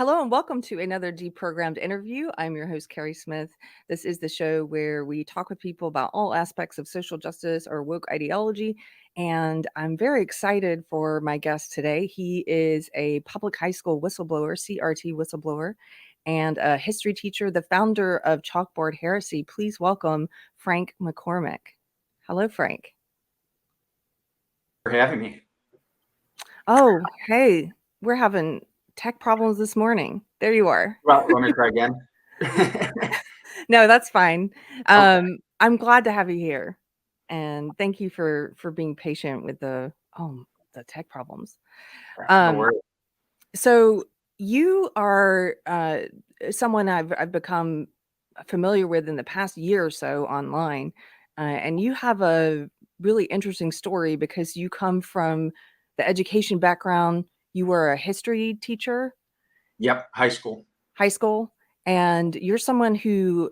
Hello and welcome to another Deprogrammed interview. I'm your host, Keri Smith. This is the show where we talk with people about all aspects of social justice or woke ideology. And I'm very excited for my guest today. He is a public high school whistleblower, CRT whistleblower, and a history teacher, the founder of Chalkboard Heresy. Please welcome Frank McCormick. Hello, Frank. For having me. Oh, hey, we're having tech problems this morning. There you are. Well, let me try again. No, that's fine. Okay. I'm glad to have you here, and thank you for being patient with the tech problems. No worries. So you are someone I've become familiar with in the past year or so online, and you have a really interesting story because you come from the education background. You were a history teacher. Yep, high school. And you're someone who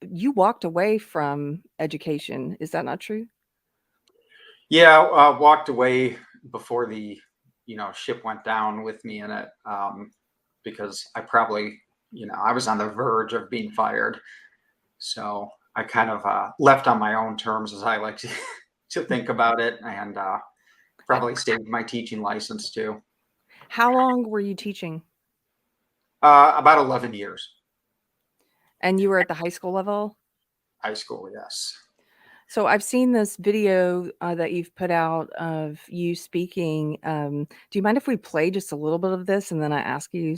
you walked away from education. Is that not true? Yeah, walked away before the ship went down with me in it, because I probably I was on the verge of being fired, so I kind of left on my own terms, as I like to think about it, and probably saved my teaching license too. How long were you teaching? About 11 years. And you were at the high school level? High school, yes. So I've seen this video that you've put out of you speaking. Do you mind if we play just a little bit of this and then I ask you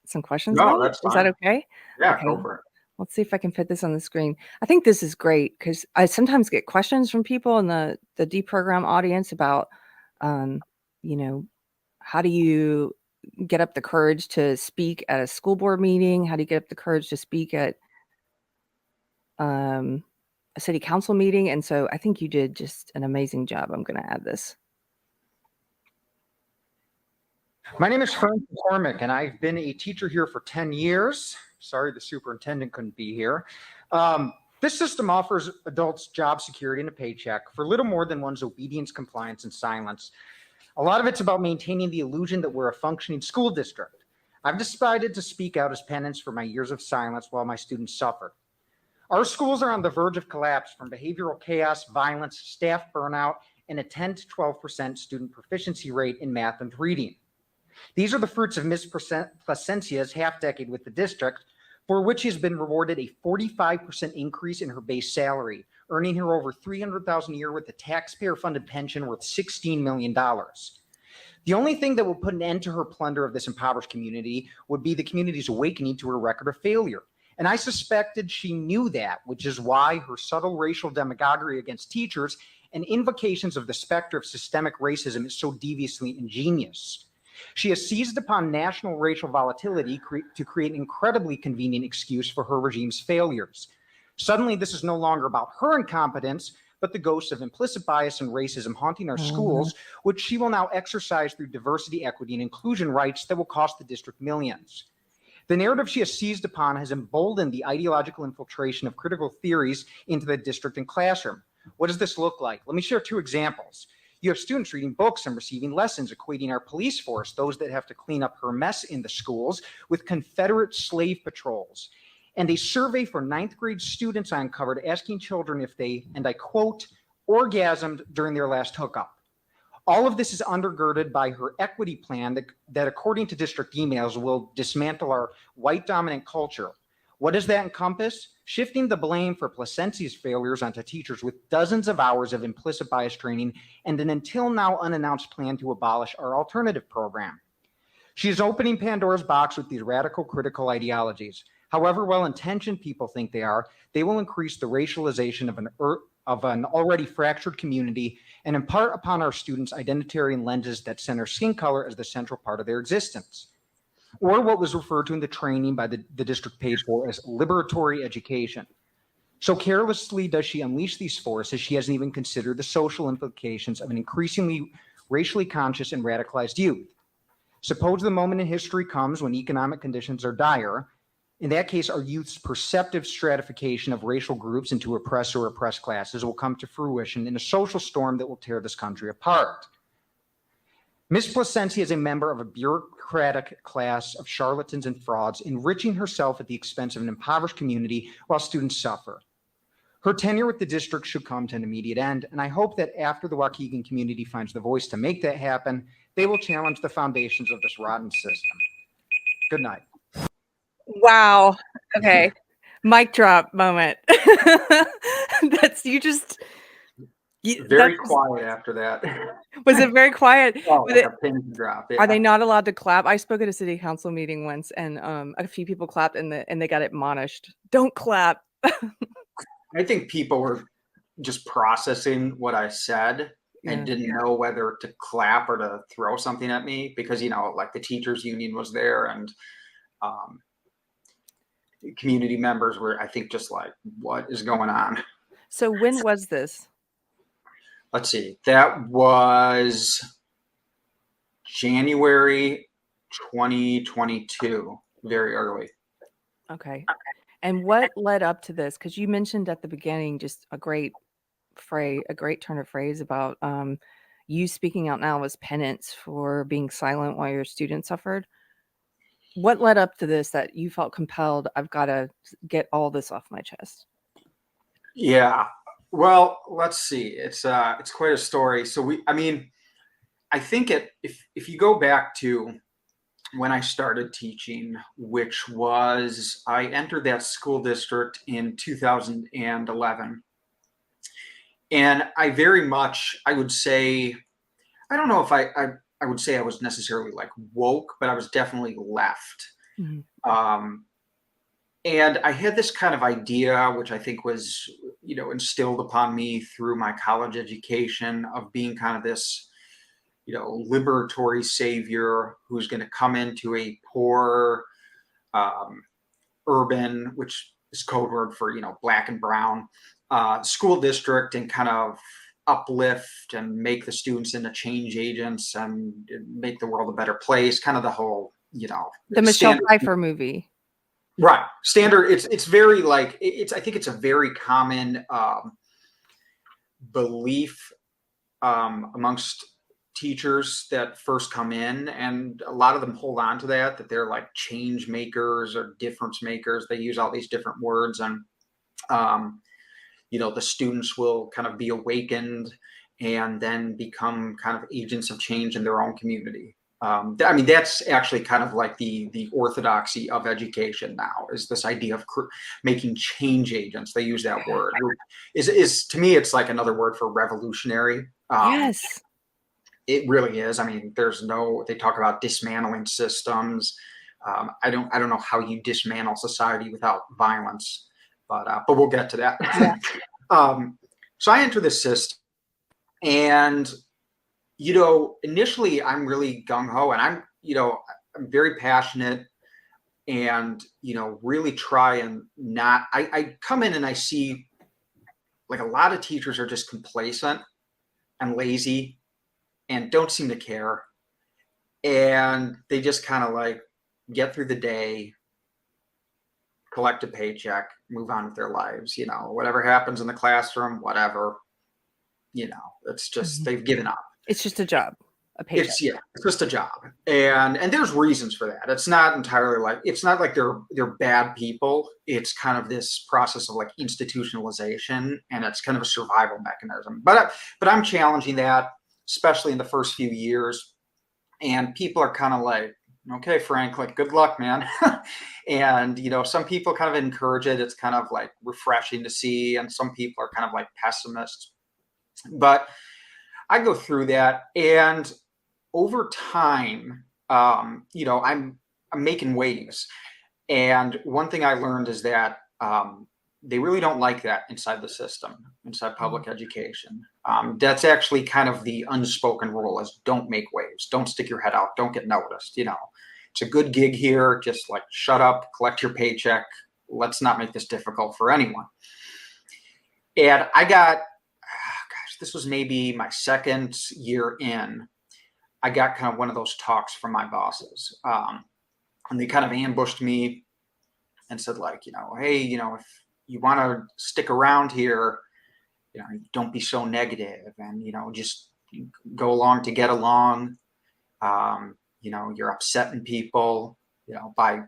some questions No, about it? that's Is that fine. okay? Yeah, Okay. go for it. Let's see if I can fit this on the screen. I think this is great because I sometimes get questions from people in the deprogram audience about, you know, how do you get up the courage to speak at a school board meeting? How do you get up the courage to speak at a city council meeting? And so I think you did just an amazing job. I'm going to add this. My name is Frank McCormick, and I've been a teacher here for 10 years. Sorry, the superintendent couldn't be here. This system offers adults job security and a paycheck for little more than one's obedience, compliance, and silence. A lot of it's about maintaining the illusion that we're a functioning school district. I've decided to speak out as penance for my years of silence while my students suffer. Our schools are on the verge of collapse from behavioral chaos, violence, staff burnout, and a 10 to 12% student proficiency rate in math and reading. These are the fruits of Ms. Placencia's half-decade with the district, for which she has been rewarded a 45% increase in her base salary, earning her over $300,000 a year with a taxpayer-funded pension worth $16 million. The only thing that will put an end to her plunder of this impoverished community would be the community's awakening to her record of failure. And I suspected she knew that, which is why her subtle racial demagoguery against teachers and invocations of the specter of systemic racism is so deviously ingenious. She has seized upon national racial volatility to create an incredibly convenient excuse for her regime's failures. Suddenly, this is no longer about her incompetence, but the ghosts of implicit bias and racism haunting our schools, which she will now exercise through diversity, equity, and inclusion rights that will cost the district millions. The narrative she has seized upon has emboldened the ideological infiltration of critical theories into the district and classroom. What does this look like? Let me share two examples. You have students reading books and receiving lessons, equating our police force, those that have to clean up her mess in the schools, with Confederate slave patrols. And a survey for 9th grade students I uncovered asking children if they, and I quote, orgasmed during their last hookup. All of this is undergirded by her equity plan that according to district emails, will dismantle our white dominant culture. What does that encompass? Shifting the blame for Placencia's failures onto teachers with dozens of hours of implicit bias training and an until now unannounced plan to abolish our alternative program. She is opening Pandora's box with these radical critical ideologies. However well-intentioned people think they are, they will increase the racialization of an already fractured community and impart upon our students identitarian lenses that center skin color as the central part of their existence, or what was referred to in the training by the district page for as liberatory education. So carelessly does she unleash these forces, she hasn't even considered the social implications of an increasingly racially conscious and radicalized youth. Suppose the moment in history comes when economic conditions are dire. In that case, our youth's perceptive stratification of racial groups into oppressed or oppressed classes will come to fruition in a social storm that will tear this country apart. Ms. Placencia is a member of a bureaucratic class of charlatans and frauds, enriching herself at the expense of an impoverished community while students suffer. Her tenure with the district should come to an immediate end, and I hope that after the Waukegan community finds the voice to make that happen, they will challenge the foundations of this rotten system. Good night. Wow. Okay. Mic drop moment. That's you just Very quiet after that. Was it very quiet? Oh, like a pin drop. Yeah. Are they not allowed to clap? I spoke at a city council meeting once, and a few people clapped, and they got admonished. Don't clap. I think people were just processing what I said and didn't know whether to clap or to throw something at me because, like the teachers union was there and community members were, I think, just like, what is going on? So when was this? Let's see. That was January 2022, very early. Okay. And what led up to this? Because you mentioned at the beginning just a great turn of phrase about you speaking out now as penance for being silent while your students suffered. What led up to this that you felt compelled, I've got to get all this off my chest? Yeah. Well, let's see. It's quite a story. So I think if you go back to when I started teaching, which was I entered that school district in 2011. And I very much, I would say, I don't know if I would say I was necessarily like woke, but I was definitely left. Mm-hmm. And I had this kind of idea, which I think was, instilled upon me through my college education of being kind of this, liberatory savior who's going to come into a poor, urban, which is code word for, black and brown, school district and kind of uplift and make the students into change agents and make the world a better place. Kind of the whole, the Michelle Pfeiffer movie. Right. Standard. It's very like, I think it's a very common belief amongst teachers that first come in, and a lot of them hold on to that they're like change makers or difference makers. They use all these different words, and the students will kind of be awakened and then become kind of agents of change in their own community. That's actually kind of like the orthodoxy of education now, is this idea of making change agents. They use that word. Is to me, it's like another word for revolutionary. Yes. It really is. They talk about dismantling systems. I don't know how you dismantle society without violence, but we'll get to that. Yeah. So I enter the system, and initially I'm really gung-ho, and I'm very passionate, and really try and not. I come in and I see like a lot of teachers are just complacent and lazy and don't seem to care, and they just kind of like get through the day, collect a paycheck, move on with their lives. Whatever happens in the classroom, whatever, it's just, they've given up. It's just a job, a paycheck. It's just a job. And there's reasons for that. It's not entirely like, it's not like they're bad people. It's kind of this process of like institutionalization, and it's kind of a survival mechanism. But I'm challenging that, especially in the first few years. And people are kind of like, okay, Frank, like, good luck, man. And, some people kind of encourage it. It's kind of like refreshing to see. And some people are kind of like pessimists. But I go through that. And over time, I'm making waves. And one thing I learned is that they really don't like that inside the system, inside public education. That's actually kind of the unspoken rule, is don't make waves, don't stick your head out, don't get noticed. It's a good gig here. Just like, shut up, collect your paycheck. Let's not make this difficult for anyone. And I got, this was maybe my second year in, I got kind of one of those talks from my bosses. And they kind of ambushed me and said like, hey, if you want to stick around here, don't be so negative, and, just go along to get along. You're upsetting people, by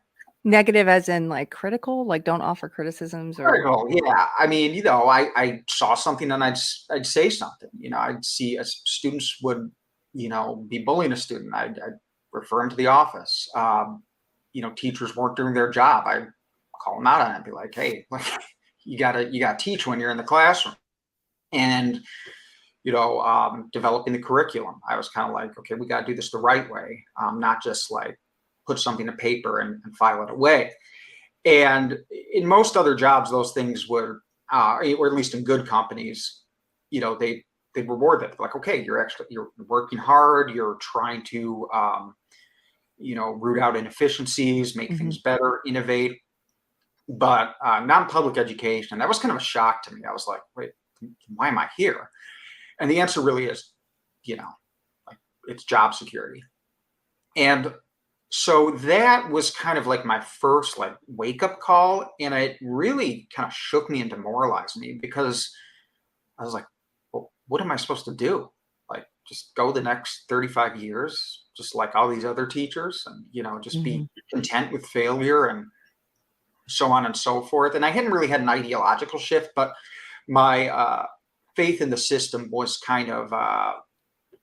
Negative as in like critical, like don't offer criticisms or critical. Yeah. I mean, I saw something and I'd say something, I'd see as students would, be bullying a student. I'd refer them to the office. Teachers weren't doing their job. I'd call them out on it and be like, hey, like, you gotta teach when you're in the classroom. And developing the curriculum, I was kind of like, okay, we got to do this the right way, not just like put something to paper and file it away. And in most other jobs, those things would, or at least in good companies, they reward that. Like, okay, you're working hard, you're trying to, root out inefficiencies, make things better, innovate. But not in public education. That was kind of a shock to me. I was like, wait, why am I here? And the answer really is, like it's job security. And so that was kind of like my first like wake up call. And it really kind of shook me and demoralized me because I was like, well, what am I supposed to do? Like just go the next 35 years, just like all these other teachers and, just be content with failure and so on and so forth. And I hadn't really had an ideological shift, but my faith in the system was kind of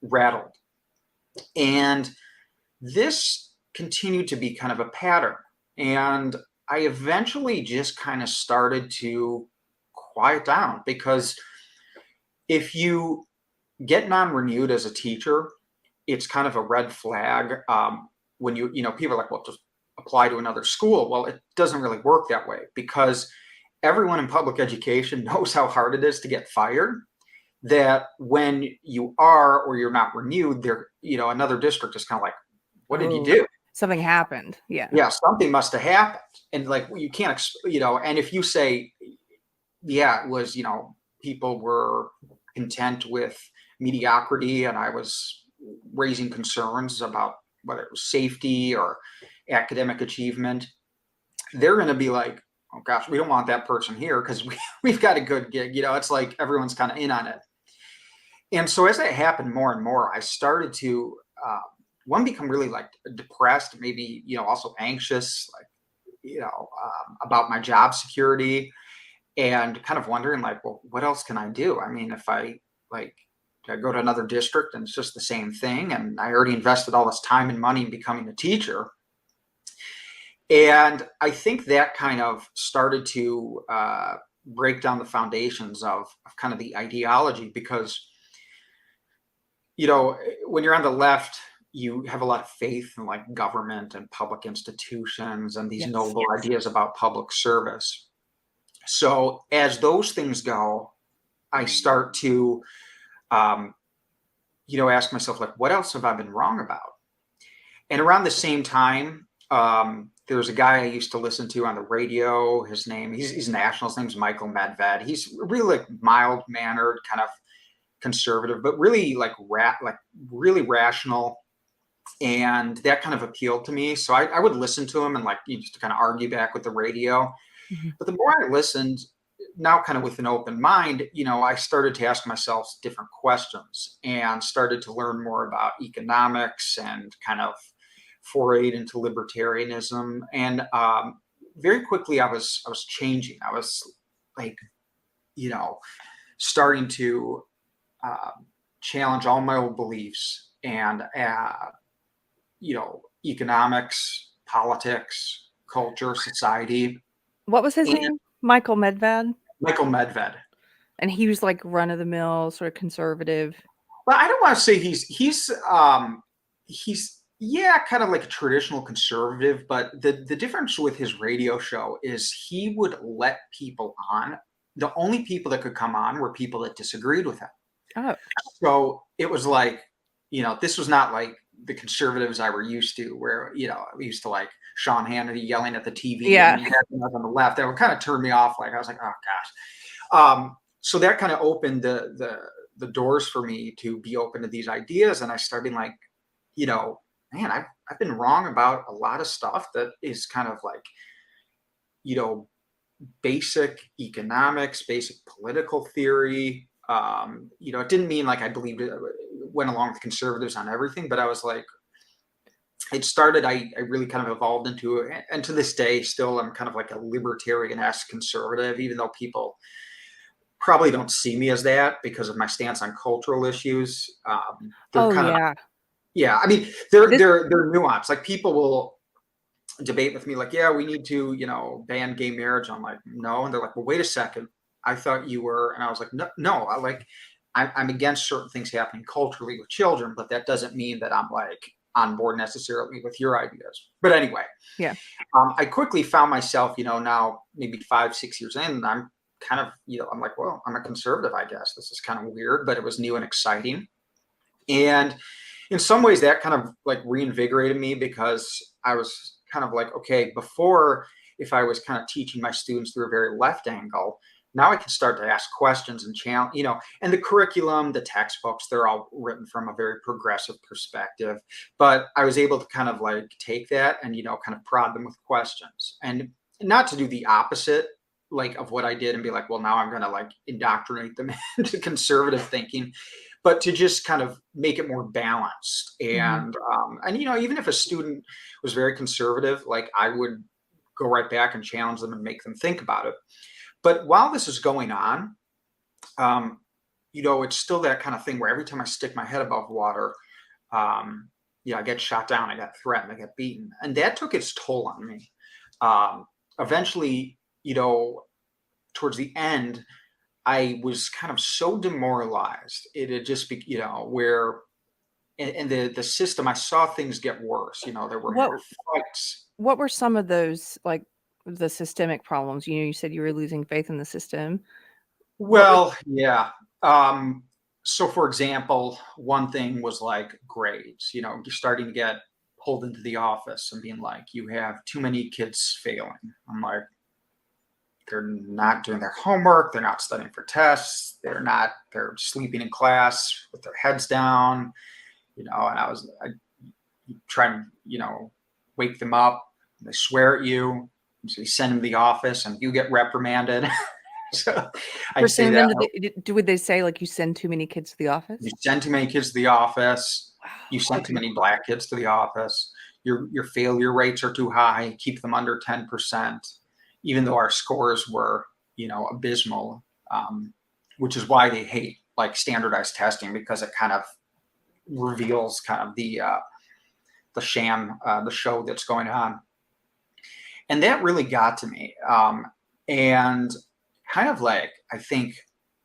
rattled. And this continued to be kind of a pattern. And I eventually just kind of started to quiet down because if you get non-renewed as a teacher, it's kind of a red flag. When people are like, well, just apply to another school. Well, it doesn't really work that way because everyone in public education knows how hard it is to get fired, that when you are or you're not renewed, there, another district is kind of like, what did you do? Something happened. Yeah. Yeah, something must have happened. And like, you can't, and if you say, yeah, it was, people were content with mediocrity and I was raising concerns about whether it was safety or academic achievement, they're going to be like, oh gosh, we don't want that person here because we've got a good gig. It's like everyone's kind of in on it. And so as that happened more and more, I started to, become really like depressed, maybe, also anxious, like, about my job security and kind of wondering like, well, what else can I do? I mean, if I go to another district and it's just the same thing, and I already invested all this time and money in becoming a teacher. And I think that kind of started to break down the foundations of kind of the ideology because, when you're on the left, you have a lot of faith in like government and public institutions and these noble ideas about public service. So as those things go, I start to, ask myself, like, what else have I been wrong about? And around the same time, there was a guy I used to listen to on the radio. His name, he's national. His name's Michael Medved. He's really like mild mannered, kind of conservative, but really like really rational. And that kind of appealed to me. So I would listen to him and like just to kind of argue back with the radio. But the more I listened, now kind of with an open mind, I started to ask myself different questions and started to learn more about economics and kind of forayed into libertarianism. And very quickly I was changing. I was like, starting to challenge all my old beliefs and, economics, politics, culture, society. What was his name? Michael Medved? Michael Medved. And he was like run of the mill, sort of conservative. Well, I don't want to say he's kind of like a traditional conservative, but the difference with his radio show is he would let people on. The only people that could come on were people that disagreed with him. Oh. So it was like, this was not like the conservatives I were used to, where, we used to like Sean Hannity yelling at the TV. Yeah. And on the left, that would kind of turn me off. Like I was like, oh gosh. So that kind of opened the doors for me to be open to these ideas. And I started like, man, I've been wrong about a lot of stuff that is kind of like, basic economics, basic political theory. It didn't mean like I believed it, went along with conservatives on everything, but I was like, it started, I really kind of evolved into, and to this day, still, I'm kind of like a libertarian-esque conservative, even though people probably don't see me as that because of my stance on cultural issues. They're Oh kind of, yeah. yeah, I mean, they're, This they're, they're nuanced. Like people will debate with me like, yeah, we need to, ban gay marriage. I'm like, no. And they're like, well, wait a second. I thought you were, and I was like, no, I'm against certain things happening culturally with children, but that doesn't mean that I'm like on board necessarily with your ideas. But anyway, yeah. I quickly found myself, now maybe 5, 6 years in, and I'm kind of, I'm like, well, I'm a conservative, I guess. This is kind of weird, but it was new and exciting. And in some ways that kind of like reinvigorated me because I was kind of like, okay, before, if I was kind of teaching my students through a very left angle, now I can start to ask questions and challenge, and the curriculum, the textbooks, they're all written from a very progressive perspective. But I was able to kind of like take that and, kind of prod them with questions, and not to do the opposite, like of what I did and be like, well, now I'm going to like indoctrinate them into conservative thinking, but to just kind of make it more balanced. Hmm. And even if a student was very conservative, like I would go right back and challenge them and make them think about it. But while this is going on, it's still that kind of thing where every time I stick my head above water, I get shot down, I got threatened, I get beaten, and that took its toll on me. Eventually, towards the end, I was kind of so demoralized. It had just be, where in the system, I saw things get worse. There were What more fights. what were some of those, like, the systemic problems? You said you were losing faith in the system. What were Well, yeah. Um, so, for example, one thing was like grades. You're starting to get pulled into the office and being like, you have too many kids failing. I'm like, they're not doing their homework, they're not studying for tests, they're sleeping in class with their heads down, and I try and, wake them up, and they swear at you, so you send them to the office and you get reprimanded. So for I'd say sending them that to would they say, like, you send too many kids to the office? you send too many kids to the office, you Wow, send too okay. many black kids to the office, your failure rates are too high, keep them under 10%, even though our scores were, abysmal, which is why they hate like standardized testing, because it kind of reveals kind of the sham, the show that's going on. And that really got to me. And kind of like, I think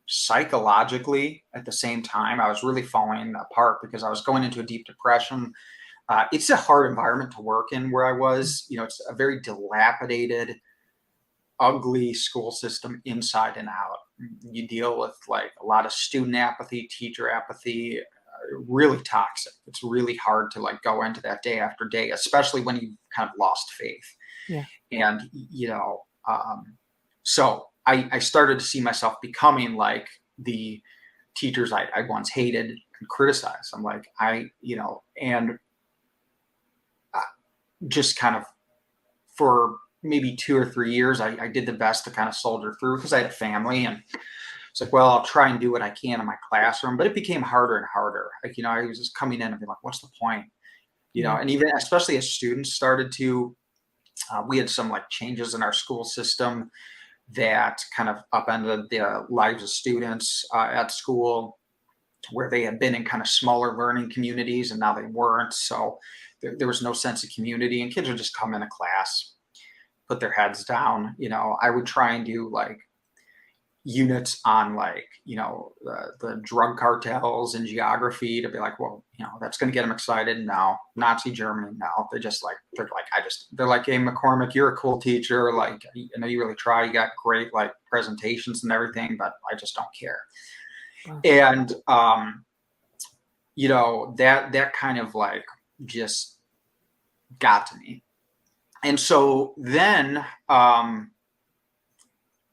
psychologically at the same time, I was really falling apart because I was going into a deep depression. It's a hard environment to work in where I was. It's a very dilapidated, ugly school system inside and out. You deal with like a lot of student apathy, teacher apathy, really toxic. It's really hard to like go into that day after day, especially when you've kind of lost faith. Yeah. And, so I started to see myself becoming like the teachers I once hated and criticized. I'm like, and just kind of for maybe 2 or 3 years, I did the best to kind of soldier through because I had a family, and it's like, well, I'll try and do what I can in my classroom, but it became harder and harder. Like, I was just coming in and being like, what's the point? Yeah. And even especially as students started to, we had some like changes in our school system that kind of upended the lives of students at school, where they had been in kind of smaller learning communities and now they weren't. So there was no sense of community, and kids would just come into class, put their heads down. I would try and do like units on like, the drug cartels and geography to be like, well, that's going to get them excited. No, Nazi Germany. No, they're like, hey, McCormick, you're a cool teacher. Like, I know you really try. You got great like presentations and everything, but I just don't care. Wow. And, that kind of like just got to me. And so then,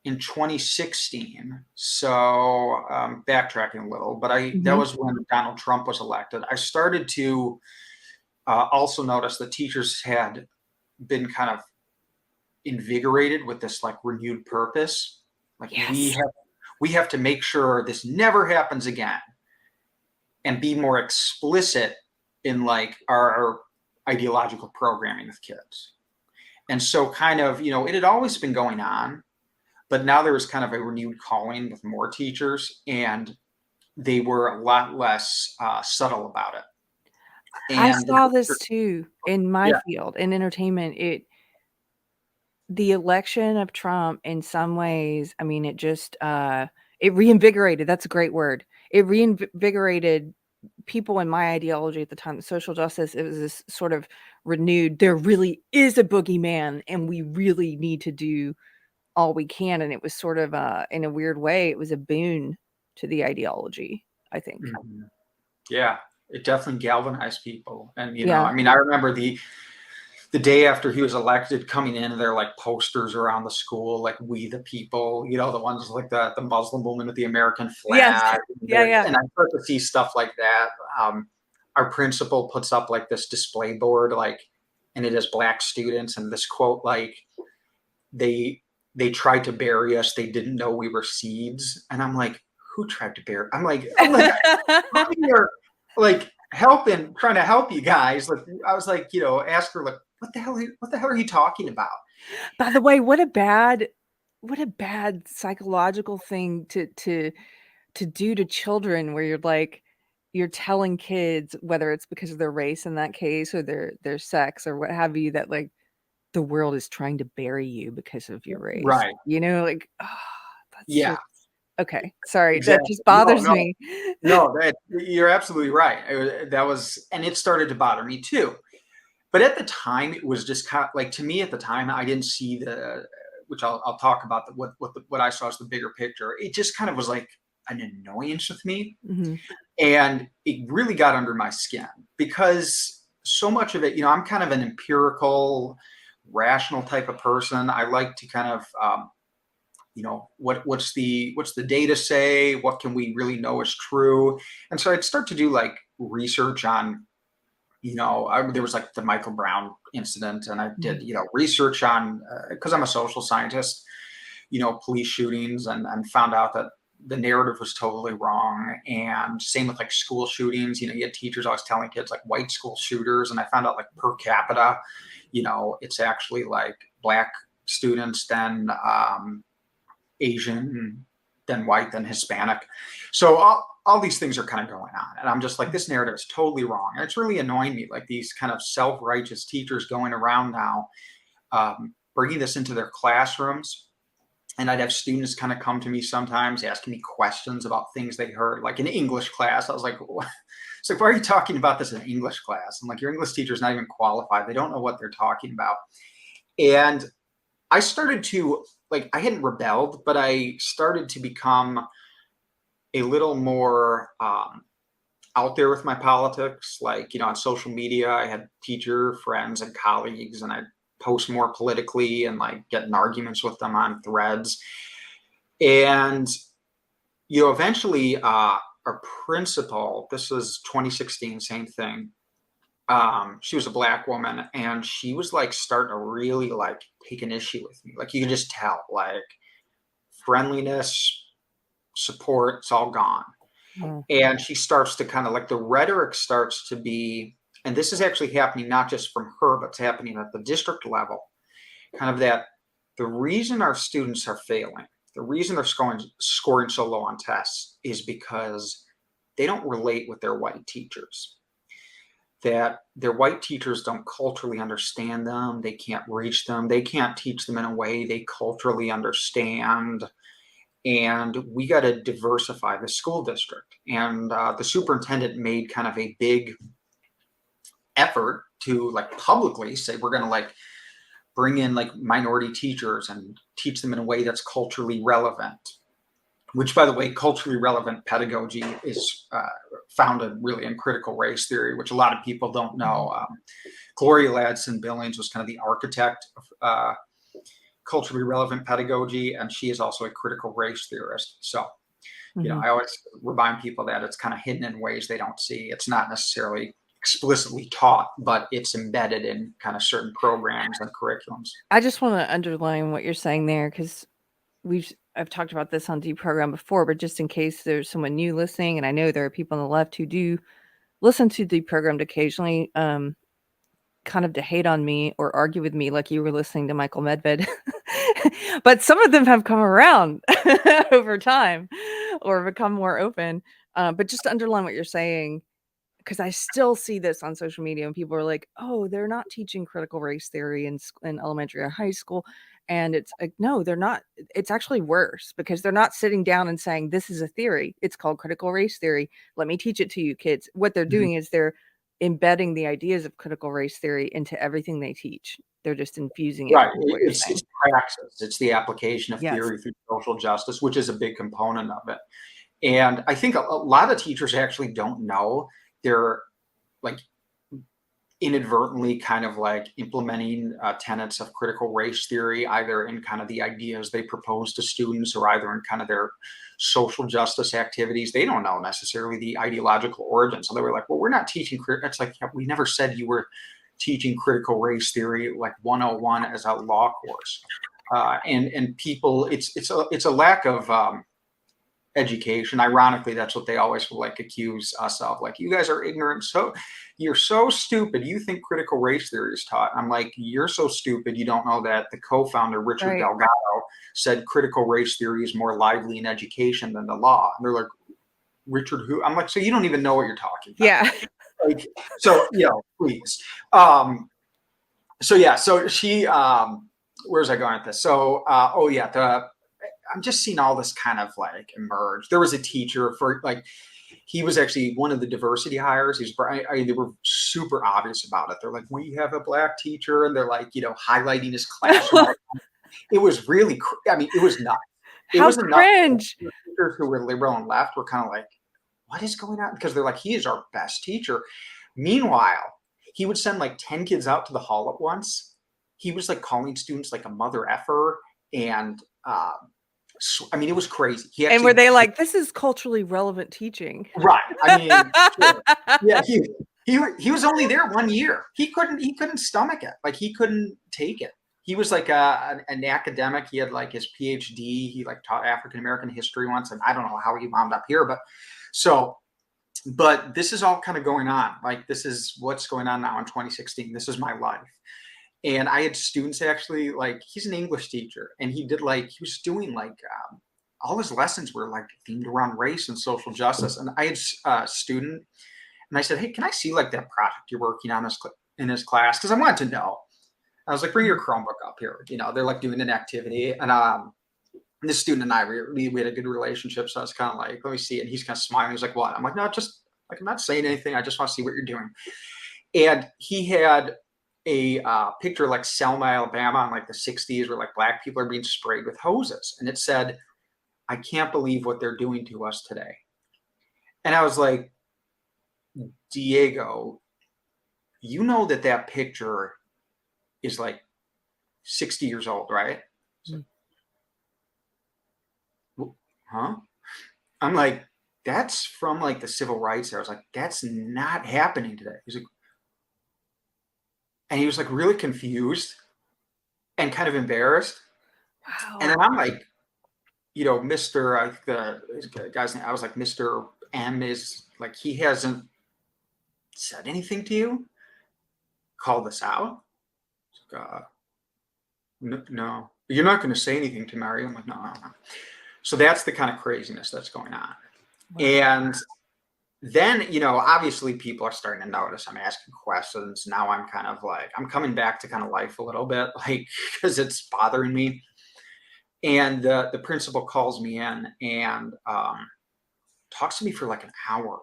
in 2016, so backtracking a little, but that was when Donald Trump was elected. I started to also notice that teachers had been kind of invigorated with this like renewed purpose. Like, Yes. we have to make sure this never happens again, and be more explicit in like our ideological programming with kids. And so kind of, it had always been going on, but now there was kind of a renewed calling with more teachers, and they were a lot less subtle about it. I And saw this too in my Yeah. field, in entertainment. The election of Trump, in some ways, I mean, it just it reinvigorated. That's a great word. It reinvigorated people in my ideology at the time, social justice. It was this sort of renewed, there really is a boogeyman, and we really need to do all we can. And it was sort of in a weird way, it was a boon to the ideology, I think. Mhm. Yeah, it definitely galvanized people. And Yeah. I mean, I remember the day after he was elected, coming in, there like posters around the school, like "We the People," the ones like the Muslim woman with the American Yes. flag. Yeah. And I start to see stuff like that. Our principal puts up like this display board, like, and it has Black students, and this quote, like, they tried to bury us, they didn't know we were seeds. And I'm like, who tried to bury? I'm like I'm here, like, trying to help you guys. Like, I was like, ask her, like, what the hell are you talking about? By the way, what a bad psychological thing to do to children, where you're telling kids, whether it's because of their race in that case, or their sex or what have you, that like the world is trying to bury you because of your race. Right. Like, that's Yeah. just okay. Sorry, Exactly. that just bothers No. me. No, you're absolutely right. And it started to bother me too. But at the time, it was just kind of like, to me at the time, I didn't see which I'll talk about, what I saw as the bigger picture. It just kind of was like an annoyance with me. Mm-hmm. And it really got under my skin, because so much of it, I'm kind of an empirical, rational type of person. I like to kind of, what's the data say? What can we really know is true? And so I'd start to do like research on, there was like the Michael Brown incident, and I did, research on, because I'm a social scientist, police shootings, and found out that the narrative was totally wrong. And same with like school shootings. You had teachers always telling kids like white school shooters, and I found out like per capita, it's actually like Black students, then Asian, then white, then Hispanic. So all these things are kind of going on, and I'm just like, this narrative is totally wrong. And it's really annoying me, like these kind of self-righteous teachers going around now, bringing this into their classrooms. And I'd have students kind of come to me sometimes asking me questions about things they heard, like in English class. I was like, it's like, why are you talking about this in English class? I'm like, your English teacher is not even qualified. They don't know what they're talking about. And I started to, like, I hadn't rebelled, but I started to become a little more out there with my politics. Like, on social media, I had teacher friends and colleagues, and I'd post more politically and like get in arguments with them on threads. And, eventually our principal, this was 2016, same thing. She was a Black woman, and she was like starting to really like take an issue with me. Like, you can just tell, like, friendliness, support, it's all gone. And she starts to kind of like, the rhetoric starts to be, and this is actually happening not just from her, but it's happening at the district level, kind of that the reason our students are failing, the reason they're scoring so low on tests, is because they don't relate with their white teachers. That their white teachers don't culturally understand them. They can't reach them. They can't teach them in a way they culturally understand. And we got to diversify the school district. And the superintendent made kind of a big effort to like publicly say, we're going to like bring in like minority teachers and teach them in a way that's culturally relevant. Which, by the way, culturally relevant pedagogy is founded really in critical race theory, which a lot of people don't know. Gloria Ladson-Billings was kind of the architect of culturally relevant pedagogy, and she is also a critical race theorist. So, I always remind people that it's kind of hidden in ways they don't see. It's not necessarily explicitly taught, but it's embedded in kind of certain programs and curriculums. I just want to underline what you're saying there, because I've talked about this on Deprogrammed before, but just in case there's someone new listening, and I know there are people on the left who do listen to Deprogrammed occasionally, kind of to hate on me or argue with me like you were listening to Michael Medved. But some of them have come around over time or become more open. But just to underline what you're saying, because I still see this on social media and people are like, oh, they're not teaching critical race theory in elementary or high school. And it's like, no, they're not. It's actually worse because they're not sitting down and saying, this is a theory. It's called critical race theory. Let me teach it to you kids. What they're doing is they're embedding the ideas of critical race theory into everything they teach. They're just infusing it. Right. Is what you're saying. It's praxis. It's the application of Yes. theory through social justice, which is a big component of it. And I think a lot of teachers actually don't know they're like inadvertently kind of like implementing tenets of critical race theory, either in kind of the ideas they propose to students or either in kind of their social justice activities. They don't know necessarily the ideological origin. So they were like, well, we're not teaching. It's like, we never said you were teaching critical race theory like 101 as a law course. And people, it's a lack of education. Ironically, that's what they always will like accuse us of. Like, you guys are ignorant. So you're so stupid. You think critical race theory is taught. I'm like, you're so stupid. You don't know that the co-founder, Richard Right. Delgado, said critical race theory is more lively in education than the law. And they're like, Richard who? I'm like, so you don't even know what you're talking about. Yeah. Like, so, please. So she, where's I going with this? So, I'm just seeing all this kind of like emerge. There was a teacher for like, he was actually one of the diversity hires. They were super obvious about it. They're like, we have a Black teacher, and they're like, highlighting his classroom. It was really, it was nuts. How cringe. Teachers who were liberal and left were kind of like, what is going on? Because they're like, he is our best teacher. Meanwhile, he would send like 10 kids out to the hall at once. He was like calling students like a mother effer. And it was crazy. And were they like, this is culturally relevant teaching? Right. Sure. Yeah, he was only there 1 year. He couldn't stomach it. Like, he couldn't take it. He was like an academic. He had like his PhD. He like taught African-American history once. And I don't know how he wound up here, but this is all kind of going on. Like, this is what's going on now in 2016. This is my life. And I had students actually, like, he's an English teacher, and he was doing like, all his lessons were like themed around race and social justice. And I had a student, and I said, hey, can I see like that project you're working on in his class? Because I wanted to know. I was like, bring your Chromebook up here. They're like doing an activity. And this student and I, we had a good relationship. So I was kind of like, let me see. And he's kind of smiling. He's like, what? I'm like, no, just like, I'm not saying anything. I just want to see what you're doing. And he had a picture like Selma, Alabama in like the 60s, where like Black people are being sprayed with hoses. And it said, I can't believe what they're doing to us today. And I was like, Diego, you know that picture is like 60 years old, right? Huh? I'm like, that's from like the civil rights era. I was like, that's not happening today. He's like, and he was like really confused and kind of embarrassed. Wow. And then I'm like, Mr. The guy's name, I was like, Mr. M is like, he hasn't said anything to you? Call this out? Like, no, you're not going to say anything to Mary. I'm like, no. So that's the kind of craziness that's going on. Wow. And then, obviously people are starting to notice I'm asking questions. Now I'm kind of like, I'm coming back to kind of life a little bit, like, because it's bothering me. And the principal calls me in and talks to me for like an hour.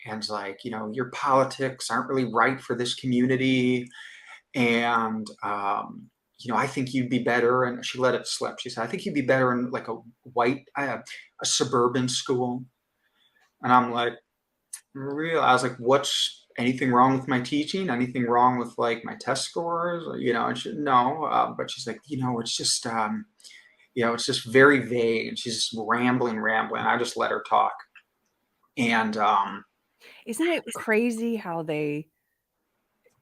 And it's like, your politics aren't really right for this community. And, I think you'd be better. And she let it slip. She said, I think you'd be better in like a suburban school. And I'm like, I was like, what's anything wrong with my teaching? Anything wrong with like my test scores? And she, no. But she's like, it's just, it's just very vague. And she's just rambling. I just let her talk. And isn't it crazy how they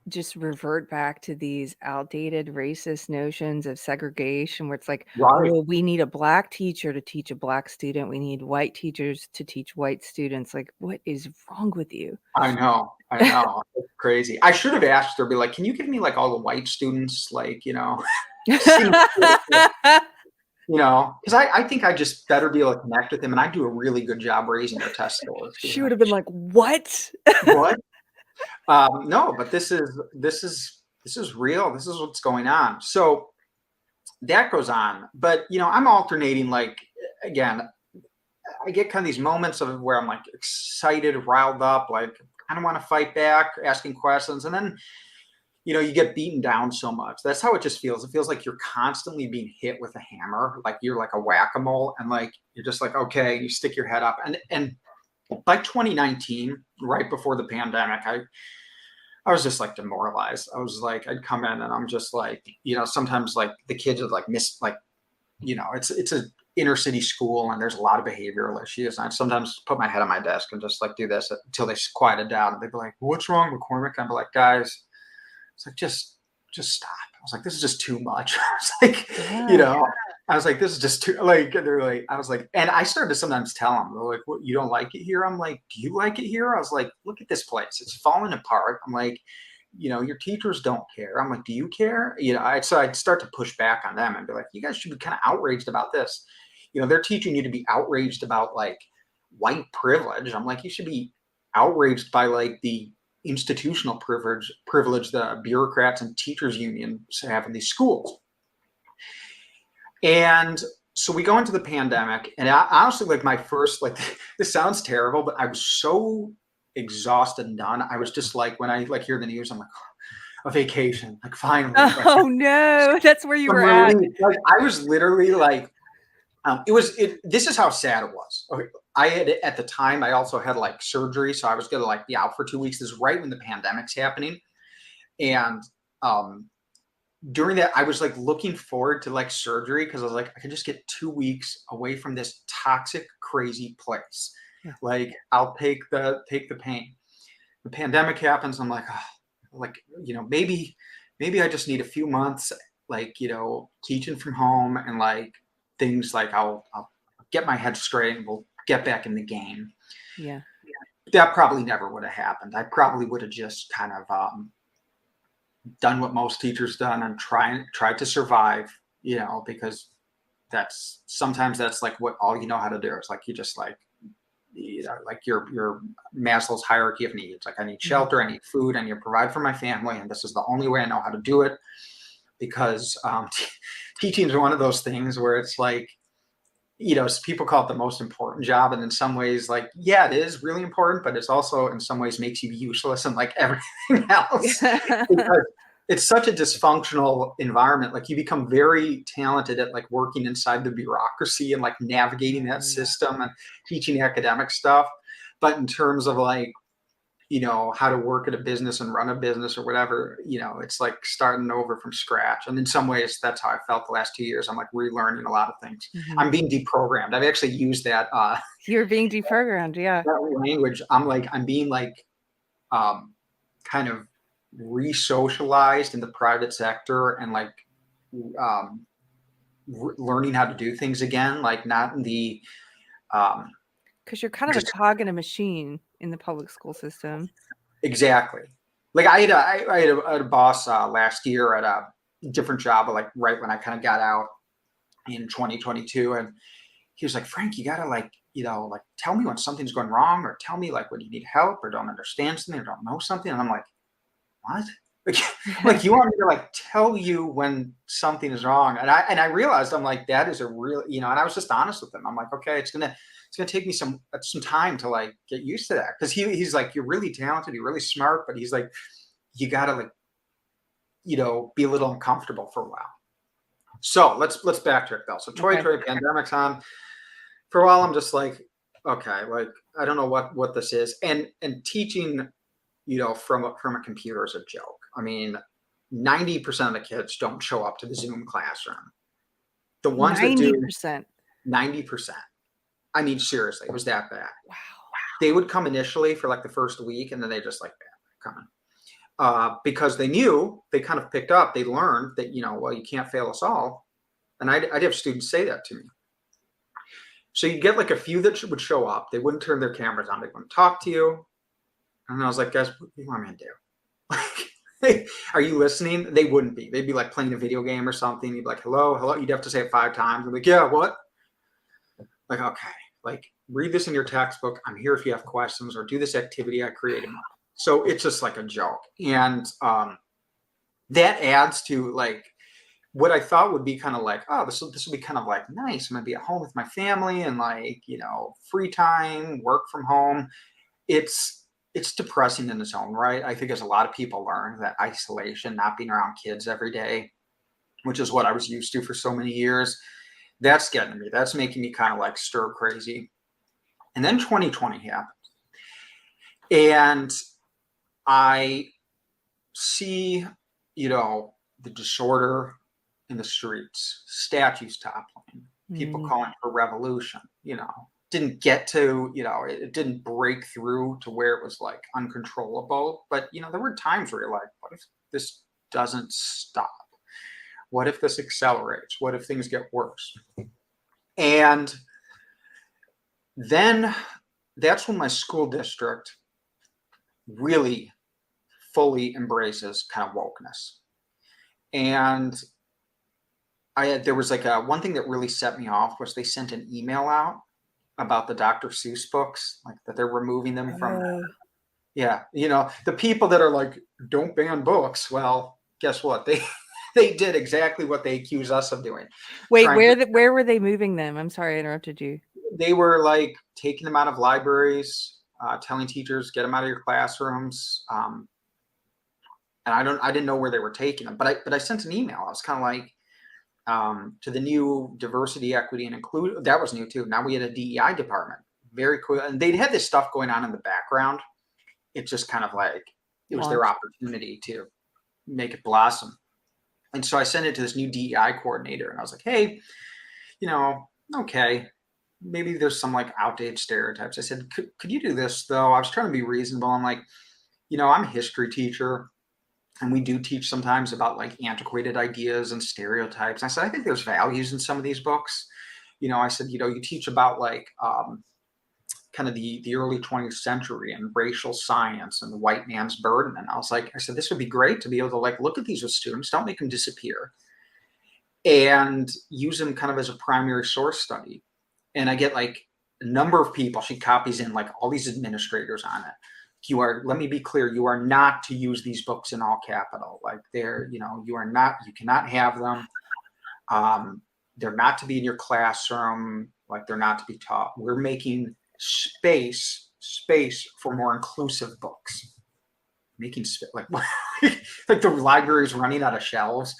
just revert back to these outdated racist notions of segregation, where it's like, right. Well, we need a Black teacher to teach a Black student. We need white teachers to teach white students. Like, what is wrong with you? I know. crazy. I should have asked her, be like, can you give me like all the white students, like, because I think I just better be able to connect with them, and I do a really good job raising their test scores. She would have been like, what? What? No, but this is real. This is what's going on. So that goes on. But I'm alternating, like, again, I get kind of these moments of where I'm like excited, riled up, like kind of want to fight back, asking questions, and then you get beaten down so much. That's how it just feels. It feels like you're constantly being hit with a hammer, like you're like a whack-a-mole, and like you're just like, okay, you stick your head up. And by 2019, right before the pandemic, I was just like demoralized. I was like, I'd come in and I'm just like, sometimes like the kids would like miss, like, it's a inner city school and there's a lot of behavioral issues. And I'd sometimes put my head on my desk and just like do this until they quieted down. And they'd be like, what's wrong, McCormick? And I'd be like, guys, it's like, just stop. I was like, this is just too much. I was like, I was like, this is just too, like, they're like, I was like, and I started to sometimes tell them, they're like, what, you don't like it here? I'm like, do you like it here? I was like, look at this place. It's falling apart. I'm like, your teachers don't care. I'm like, do you care? So I'd start to push back on them and be like, you guys should be kind of outraged about this. They're teaching you to be outraged about like white privilege. I'm like, you should be outraged by like the institutional privilege the bureaucrats and teachers unions have in these schools. And so we go into the pandemic, and I honestly, like my first, like, this sounds terrible, but I was so exhausted and done. I was just like, when I like hear the news, I'm like, a vacation, like finally. Oh no, that's where you were at. Like, I was literally like, this is how sad it was. Okay. I had, at the time, I also had like surgery. So I was going to like be out for 2 weeks. This is right when the pandemic's happening. And, during that, I was like looking forward to like surgery because I was like, I can just get 2 weeks away from this toxic, crazy place. Yeah. Like, I'll take the pain. The pandemic happens. I'm like, maybe I just need a few months, like, teaching from home and like things like I'll get my head straight and we'll get back in the game. Yeah. That probably never would have happened. I probably would have just kind of, done what most teachers done and tried to survive, because sometimes that's like what all you know how to do. It's like you just like, like your Maslow's hierarchy of needs. Like, I need shelter, I need food, I need to provide for my family, and this is the only way I know how to do it. Because teaching is one of those things where it's like, people call it the most important job, and in some ways, like, yeah, it is really important, but it's also in some ways makes you useless and like everything else. Because it's such a dysfunctional environment. Like, you become very talented at like working inside the bureaucracy and like navigating that system and teaching academic stuff. But in terms of like, how to work at a business and run a business or whatever, it's like starting over from scratch. And in some ways, that's how I felt the last 2 years. I'm like relearning a lot of things. Mm-hmm. I'm being deprogrammed. I've actually used that. You're being deprogrammed, yeah. That language. I'm being like kind of re-socialized in the private sector and like learning how to do things again, like not in the because you're kind of a cog in a machine in the public school system. Exactly. Like I had a boss last year at a different job, like right when I kind of got out in 2022, and he was like, Frank, you gotta like tell me when something's going wrong, or tell me like when you need help or don't understand something or don't know something. And I'm like, what? Like you want me to like tell you when something is wrong? And I realized, I'm like, that is a real, and I was just honest with him. I'm like, okay, it's gonna take me some time to like get used to that. Cause he's like, you're really talented, you're really smart, but he's like, you gotta like, be a little uncomfortable for a while. So let's backtrack though. So pandemic's on. For a while, I'm just like, okay, like, I don't know what this is. And teaching, from a computer is a joke. I mean, 90% of the kids don't show up to the Zoom classroom. The ones 90%. That do, 90%. I mean, seriously, it was that bad. Wow. They would come initially for like the first week, and then they just like coming. Because they knew, they kind of picked up, they learned that, well, you can't fail us all. And I'd have students say that to me. So you get like a few that would show up. They wouldn't turn their cameras on. They wouldn't talk to you. And I was like, guys, what do you want me to do? Are you listening? They wouldn't be. They'd be like playing a video game or something. You'd be like, hello, hello. You'd have to say it 5 times. I'm like, yeah, what? Like, okay, like read this in your textbook. I'm here if you have questions, or do this activity I created. So it's just like a joke. And that adds to like what I thought would be kind of like, oh, this will be kind of like nice. I'm gonna be at home with my family and like, free time, work from home. It's depressing in its own right. I think as a lot of people learn that isolation, not being around kids every day, which is what I was used to for so many years, that's getting me. That's making me kind of like stir crazy. And then 2020 happened. And I see, the disorder in the streets, statues toppling, people calling for revolution, didn't get to, it didn't break through to where it was like uncontrollable. But, there were times where you're like, what if this doesn't stop? What if this accelerates? What if things get worse? And then that's when my school district really fully embraces kind of wokeness. And there was like one thing that really set me off was they sent an email out about the Dr. Seuss books, like that they're removing them from. Yeah, the people that are like, don't ban books. Well, guess what? They did exactly what they accuse us of doing. Wait, where were they moving them? I'm sorry I interrupted you. They were like taking them out of libraries, telling teachers, get them out of your classrooms. And I didn't know where they were taking them, but I sent an email. I was kind of like, to the new diversity, equity, and include. That was new too. Now we had a DEI department. Very cool. And they had this stuff going on in the background. It's just kind of like, it was their opportunity to make it blossom. And so I sent it to this new DEI coordinator, and I was like, hey, okay, maybe there's some like outdated stereotypes. I said, could you do this though? I was trying to be reasonable. I'm like, I'm a history teacher, and we do teach sometimes about like antiquated ideas and stereotypes. And I said, I think there's values in some of these books. I said, you teach about like kind of the early 20th century and racial science and the white man's burden. And I said, this would be great to be able to like look at these with students, don't make them disappear, and use them kind of as a primary source study. And I get like a number of people, she copies in like all these administrators on it. Let me be clear, you are not to use these books in all capital. Like you cannot have them. They're not to be in your classroom. Like they're not to be taught. We're making space for more inclusive books. Making like like the library is running out of shelves,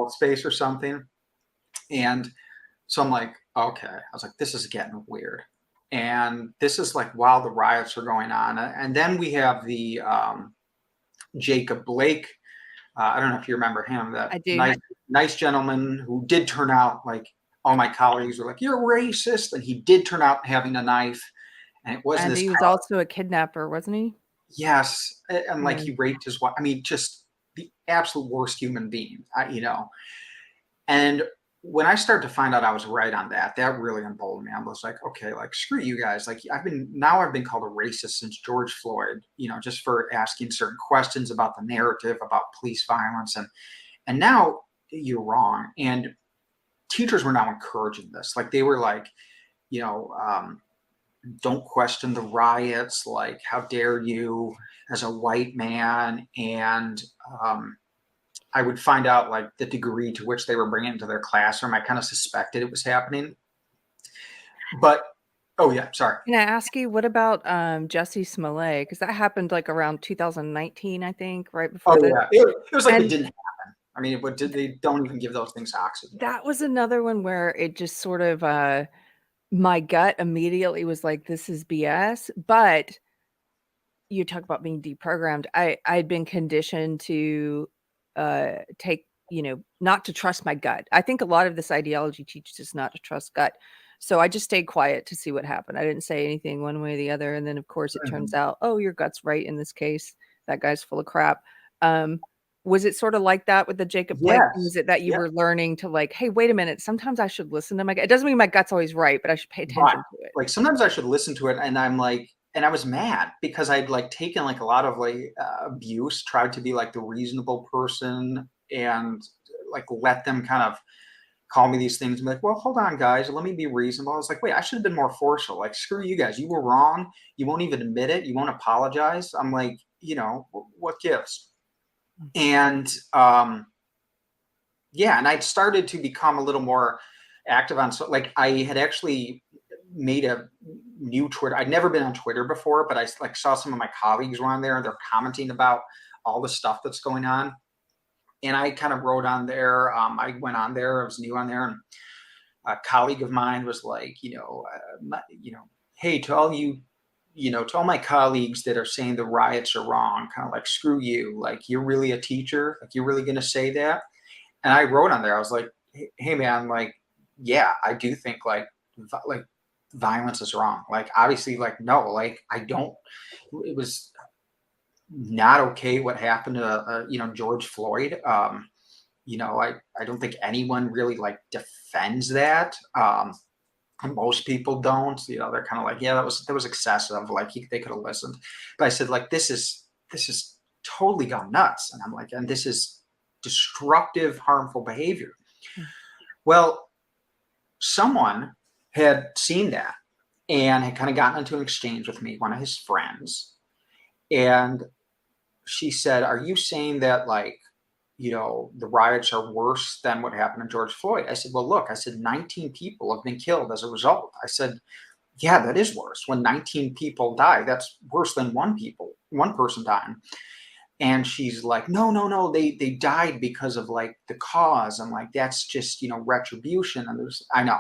space or something. And so I'm like, okay. I was like, this is getting weird. And this is like while the riots are going on. And then we have the Jacob Blake. I don't know if you remember him. That nice gentleman who did turn out like, all my colleagues were like, you're racist. And he did turn out having a knife. And it wasn't. And he was also a kidnapper, wasn't he? Yes. And like he raped his wife. I mean, just the absolute worst human being, And when I started to find out I was right on that really emboldened me. I was like, okay, like screw you guys. Like I've been called a racist since George Floyd, just for asking certain questions about the narrative about police violence. And now you're wrong. And teachers were now encouraging this. Like they were like, don't question the riots. Like, how dare you as a white man? And I would find out like the degree to which they were bringing it into their classroom. I kind of suspected it was happening. But, oh yeah, sorry. Can I ask you, what about Jussie Smollett? Because that happened like around 2019, I think, right before. Oh yeah, it was like it didn't happen. I mean, they don't even give those things oxygen. That was another one where it just sort of, my gut immediately was like, this is BS. But you talk about being deprogrammed. I'd been conditioned to take, not to trust my gut. I think a lot of this ideology teaches us not to trust gut. So I just stayed quiet to see what happened. I didn't say anything one way or the other. And then, of course, it turns out, oh, your gut's right in this case. That guy's full of crap. Was it sort of like that with the Jacob Blake? Yes. Was it that you were learning to like, hey, wait a minute, sometimes I should listen to my gut? It doesn't mean my gut's always right, but I should pay attention to it. Like sometimes I should listen to it, and I'm like, and I was mad because I'd like taken like a lot of like abuse, tried to be like the reasonable person and like let them kind of call me these things and be like, well, hold on, guys, let me be reasonable. I was like, wait, I should have been more forceful. Like, screw you guys. You were wrong. You won't even admit it. You won't apologize. I'm like, what gives? And yeah, and I'd started to become a little more active on, so like I had actually made a new Twitter. I'd never been on Twitter before, but I like saw some of my colleagues were on there and they're commenting about all the stuff that's going on. And I kind of wrote on there. I went on there. I was new on there, and a colleague of mine was like, hey, to all you, to all my colleagues that are saying the riots are wrong, kind of like, screw you. Like, you're really a teacher? Like, you're really going to say that? And I wrote on there. I was like, hey, man, like, yeah, I do think like violence is wrong. Like, obviously, like, no, like, I don't. It was not okay what happened to George Floyd. I don't think anyone really like defends that. Most people don't. They're kind of like, yeah, that was excessive. Like, they could have listened. But I said, like, this is totally gone nuts. And I'm like, and this is destructive, harmful behavior. Well, someone had seen that and had kind of gotten into an exchange with me, one of his friends. And she said, are you saying that, like, the riots are worse than what happened to George Floyd? I said, well, look, I said, 19 people have been killed as a result. I said, yeah, that is worse. When 19 people die, that's worse than one person dying. And she's like, no, they died because of like the cause. I'm like, that's just, retribution. And I know.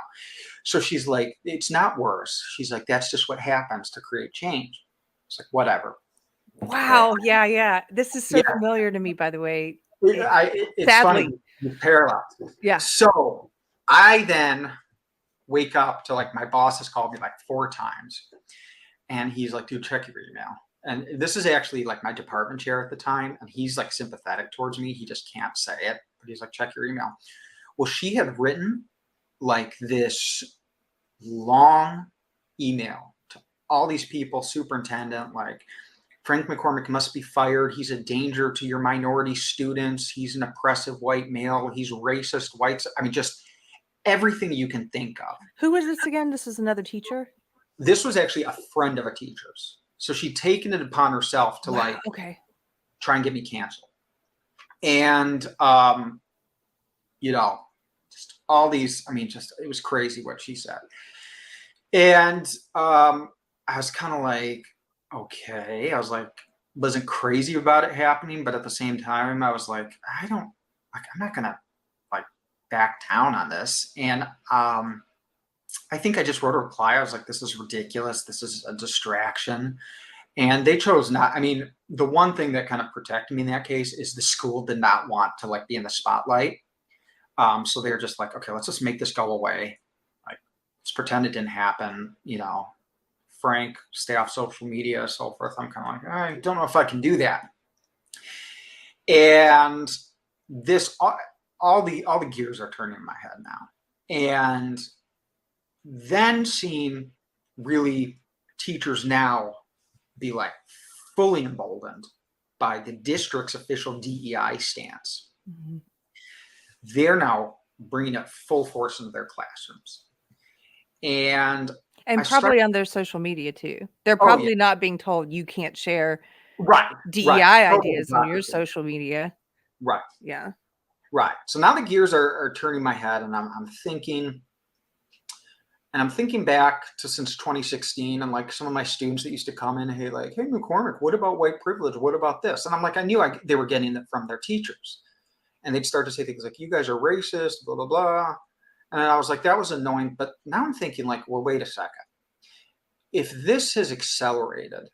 So she's like, it's not worse. She's like, that's just what happens to create change. It's like, whatever. Wow. Yeah. This is so familiar to me, by the way. It's Sadly. funny. The parallels. Yeah. So I then wake up to like, my boss has called me like 4 times. And he's like, dude, check your email. And this is actually like my department chair at the time. And he's like sympathetic towards me. He just can't say it. But he's like, check your email. Well, she had written like this long email to all these people, superintendent, like, Frank McCormick must be fired. He's a danger to your minority students. He's an oppressive white male. He's racist whites. I mean, just everything you can think of. Who was this again? This is another teacher? This was actually a friend of a teacher's. So she'd taken it upon herself to try and get me canceled. And, just all these, I mean, just, it was crazy what she said. And I was kind of like, okay. I was like, wasn't crazy about it happening, but at the same time, I was like, I'm not gonna like back down on this. And I think I just wrote a reply. I was like, this is ridiculous. This is a distraction. And they chose not. I mean, the one thing that kind of protected me in that case is the school did not want to like be in the spotlight. So they're just like, okay, let's just make this go away. Like, let's pretend it didn't happen. Frank, stay off social media, so forth. I'm kind of like, I don't know if I can do that. And this, all the gears are turning in my head now. And then seeing really teachers now be like fully emboldened by the district's official DEI stance. Mm-hmm. They're now bringing it full force into their classrooms. And probably on their social media too. They're probably not being told you can't share DEI ideas on your social media. Right. Yeah. Right. So now the gears are turning my head, and I'm thinking back to since 2016, and like some of my students that used to come in, hey, McCormick, what about white privilege? What about this? And I'm like, I knew they were getting it from their teachers, and they'd start to say things like, you guys are racist, blah, blah, blah. And I was like, that was annoying. But now I'm thinking like, well, wait a second. If this has accelerated,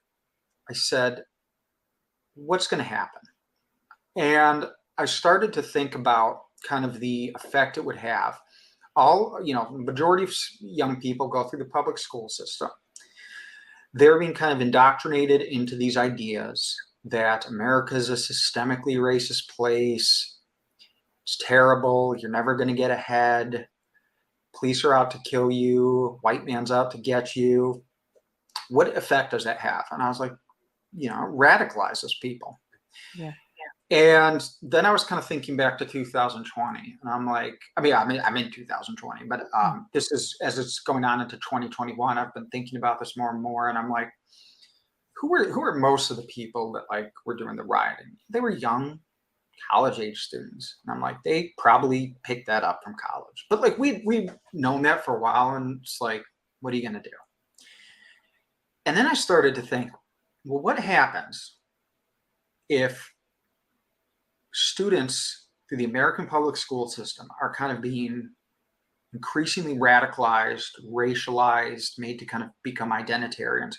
I said, what's going to happen? And I started to think about kind of the effect it would have. Majority of young people go through the public school system. They're being kind of indoctrinated into these ideas that America is a systemically racist place. It's terrible. You're never going to get ahead. Police are out to kill you. White man's out to get you. what effect does that have? And I was like, radicalizes people. Yeah. And then I was kind of thinking back to 2020, and I'm like, I'm in 2020, but this is, as it's going on into 2021, I've been thinking about this more and more, and I'm like, who are most of the people that like were doing the rioting? They were young, college age students, and I'm like, they probably picked that up from college, but like we've known that for a while, and it's like, what are you gonna do? And then I started to think, well, what happens if students through the American public school system are kind of being increasingly radicalized, racialized, made to kind of become identitarians?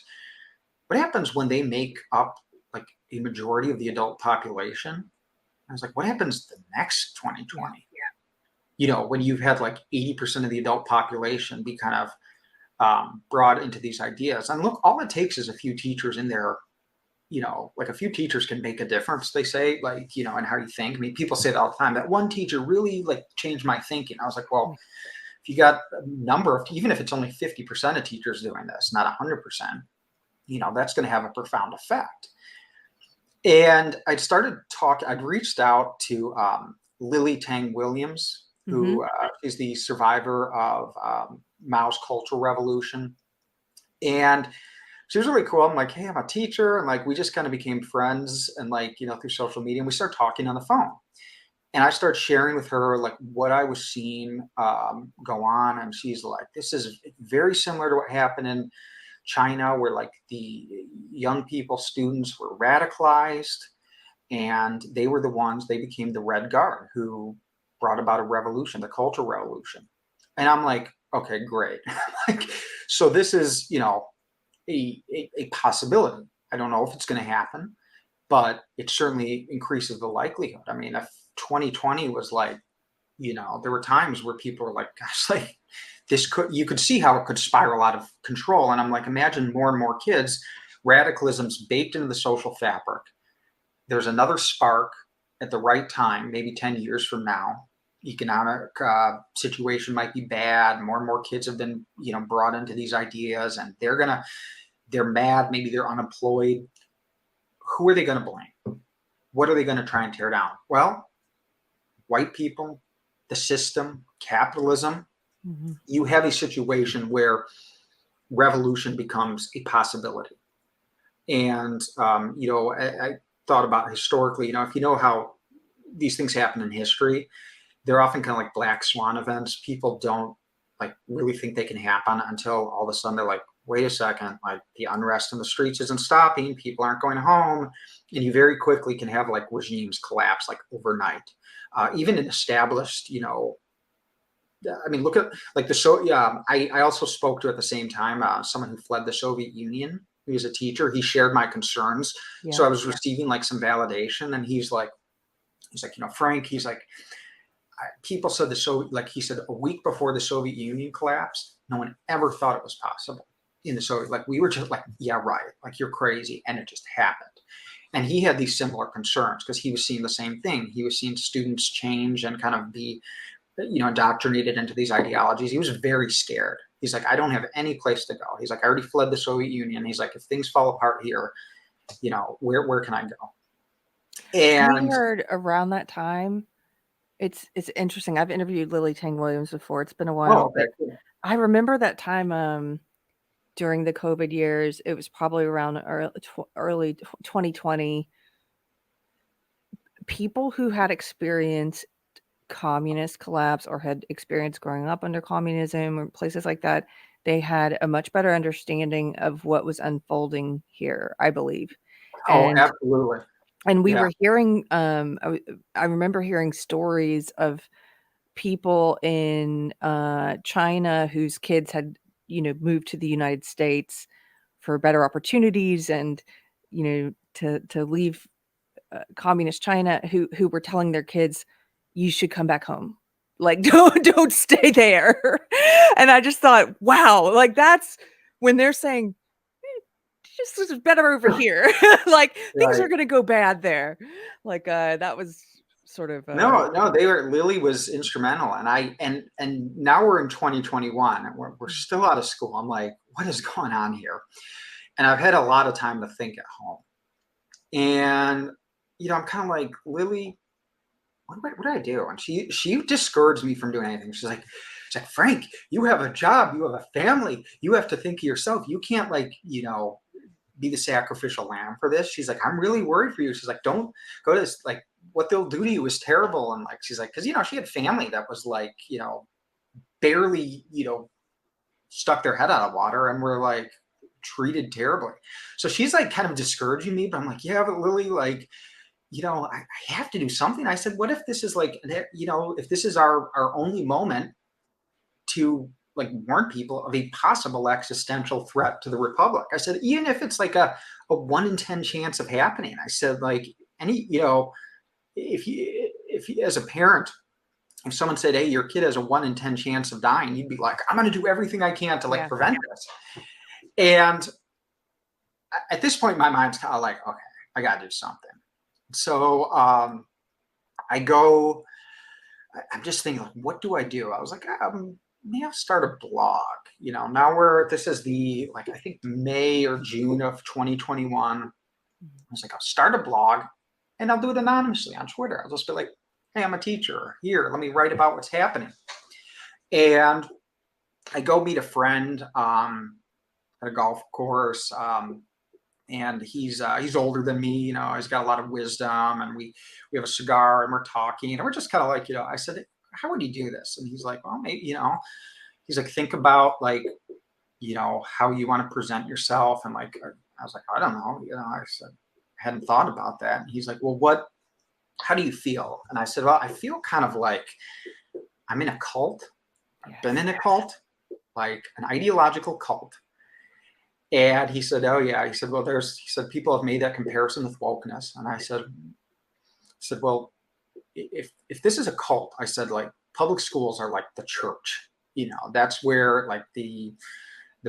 What happens when they make up like a majority of the adult population? I was like, what happens the next 2020? When you've had like 80% of the adult population be kind of brought into these ideas. And look, all it takes is a few teachers in there. Like a few teachers can make a difference, they say, like, and how you think. I mean, people say that all the time, that one teacher really like changed my thinking. I was like, well, if you got a number of, even if it's only 50% of teachers doing this, not 100%, that's going to have a profound effect. And I'd reached out to Lily Tang Williams, who is the survivor of Mao's Cultural Revolution. And she was really cool. I'm like, hey, I'm a teacher. And like, we just kind of became friends and like, through social media, and we started talking on the phone. And I started sharing with her like what I was seeing go on. And she's like, this is very similar to what happened in China, where like the young people, students were radicalized, and they became the Red Guard who brought about a revolution, the Cultural Revolution. And I'm like, okay, great. Like, so this is, a possibility. I don't know if it's going to happen, but it certainly increases the likelihood. I mean, if 2020 was like, there were times where people were like, gosh, like you could see how it could spiral out of control. And I'm like, imagine more and more kids, radicalism's baked into the social fabric. There's another spark at the right time, maybe 10 years from now. Economic situation might be bad. More and more kids have been, brought into these ideas, and they're mad. Maybe they're unemployed. Who are they going to blame? What are they going to try and tear down? Well, white people, the system, capitalism. You have a situation where revolution becomes a possibility. And, I thought about historically, if you know how these things happen in history, they're often kind of like black swan events. People don't like really think they can happen until all of a sudden they're like, wait a second, like the unrest in the streets isn't stopping. People aren't going home. And you very quickly can have like regimes collapse like overnight. Even in established, I mean, look at like I also spoke to at the same time someone who fled the Soviet Union. He was a teacher. He shared my concerns. Yeah. So I was receiving like some validation, and he's like, Frank, he's like, people said he said a week before the Soviet Union collapsed, no one ever thought it was possible in the Soviet. Like we were just like, yeah, right. Like you're crazy. And it just happened. And he had these similar concerns because he was seeing the same thing. He was seeing students change and kind of be, indoctrinated into these ideologies. He was very scared. He's like, I don't have any place to go. He's like, I already fled the Soviet Union. He's like, if things fall apart here, where can I go? And we heard around that time, it's interesting. I've interviewed Lily Tang Williams before. It's been a while, but I remember that time during the COVID years. It was probably around early 2020. People who had experienced communist collapse or had experienced growing up under communism or places like that, they had a much better understanding of what was unfolding here, I believe. Absolutely. And we were hearing, I remember hearing stories of people in China whose kids had, moved to the United States for better opportunities and, to leave communist China, who were telling their kids, you should come back home. Like, don't stay there. And I just thought, wow, like that's when they're saying, just this is better over here. Like things are going to go bad there. Like that was sort of no, Lily was instrumental. And now we're in 2021 and we're still out of school. I'm like, what is going on here? and I've had a lot of time to think at home. And, I'm kind of like, Lily, what did I do? And she discouraged me from doing anything. She's like, Frank, you have a job, you have a family, you have to think of yourself. You can't be the sacrificial lamb for this. She's like, I'm really worried for you. She's like, don't go to this, like, what they'll do to you is terrible. And like, she's like, because she had family that was like, barely, stuck their head out of water and were like treated terribly. So she's like kind of discouraging me, but I'm like, yeah, but Lily, like, I have to do something. I said, what if this is like, if this is our only moment to like warn people of a possible existential threat to the republic? I said, even if it's like a 1 in 10 chance of happening, I said, like, any, if you as a parent, if someone said, hey, your kid has a 1 in 10 chance of dying, you'd be like, I'm going to do everything I can to like prevent this. And at this point, my mind's kind of like, okay, I got to do something. So I'm just thinking, like, what do I do? I was like, maybe I'll start a blog. Now this is I think May or June of 2021. I was like, I'll start a blog and I'll do it anonymously on Twitter. I'll just be like, hey, I'm a teacher. Here, let me write about what's happening. And I go meet a friend at a golf course. And he's older than me, he's got a lot of wisdom, and we have a cigar and we're talking, and we're just kind of like, I said, how would you do this? And he's like, well, maybe, he's like, think about like, how you want to present yourself. And like, I was like, I don't know, I said, I hadn't thought about that. And he's like, well, how do you feel? And I said, well, I feel kind of like I'm in a cult. I've been in a cult, like an ideological cult. And he said, oh yeah. He said, well, he said, people have made that comparison with wokeness. And I said, well, if this is a cult, I said, like, public schools are like the church, that's where like the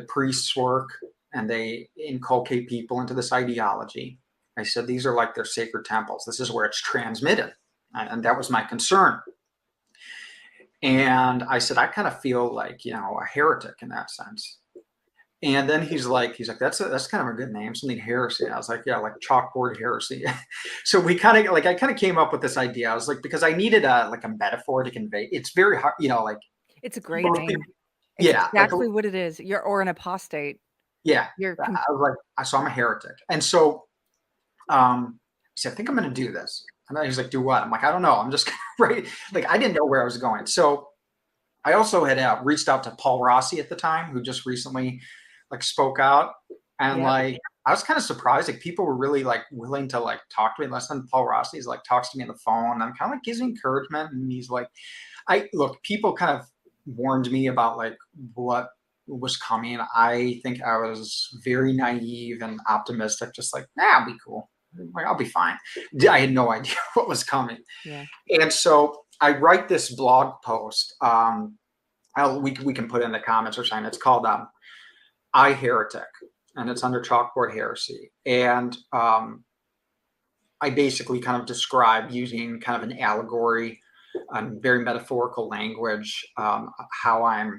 priests work, and they inculcate people into this ideology. I said, these are like their sacred temples. This is where it's transmitted. And that was my concern. And I said, I kind of feel like, a heretic in that sense. And then he's like, that's kind of a good name, something heresy. I was like, yeah, like Chalkboard Heresy. So we kind of like, I kind of came up with this idea. I was like, because I needed a metaphor to convey. It's very hard, like. It's a great name. It's yeah, exactly what it is. Or an apostate. Yeah, I was like, so I'm a heretic, and so, he said, I think I'm going to do this. And then he's like, do what? I'm like, I don't know. I'm just right. Like, I didn't know where I was going. So I also had reached out to Paul Rossi at the time, who just recently like spoke out, and like, I was kind of surprised. Like, people were really like willing to like talk to me. Less than Paul Rossi's like talks to me on the phone. And I'm kind of like, gives me encouragement. And he's like, people kind of warned me about like what was coming. I think I was very naive and optimistic, just like, I'll be cool. Like, I'll be fine. I had no idea what was coming. Yeah. And so I write this blog post. We can put it in the comments or something. It's called I Heretic, and it's under Chalkboard Heresy. And I basically kind of describe, using kind of an allegory, very metaphorical language, how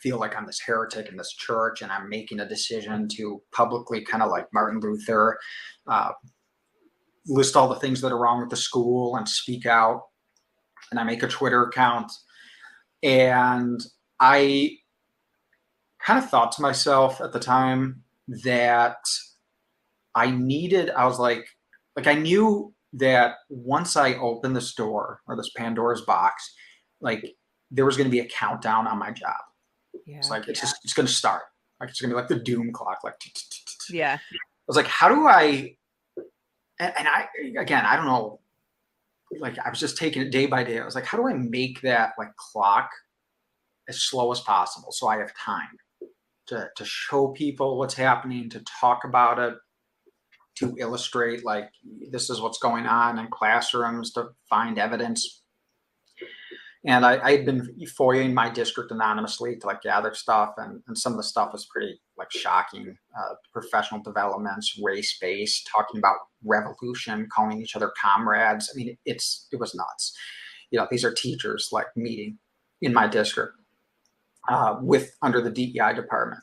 feel like I'm this heretic in this church, and I'm making a decision to publicly, kind of like Martin Luther, list all the things that are wrong with the school and speak out. And I make a Twitter account, and I kind of thought to myself at the time that I was like I knew that once I opened this door, or this Pandora's box, like, there was going to be a countdown on my job. Yeah. It's like, it's going to start. Like, it's going to be like the doom clock. Like, yeah. I was like, how do I, and I don't know, like, I was just taking it day by day. I was like, how do I make that like clock as slow as possible, so I have time to show people what's happening, to talk about it, to illustrate like, this is what's going on in classrooms, to find evidence. And I had been FOIAing my district anonymously to like gather stuff, and some of the stuff was pretty like shocking. Professional developments, race-based, talking about revolution, calling each other comrades. I mean, it was nuts. These are teachers like meeting in my district under the DEI department.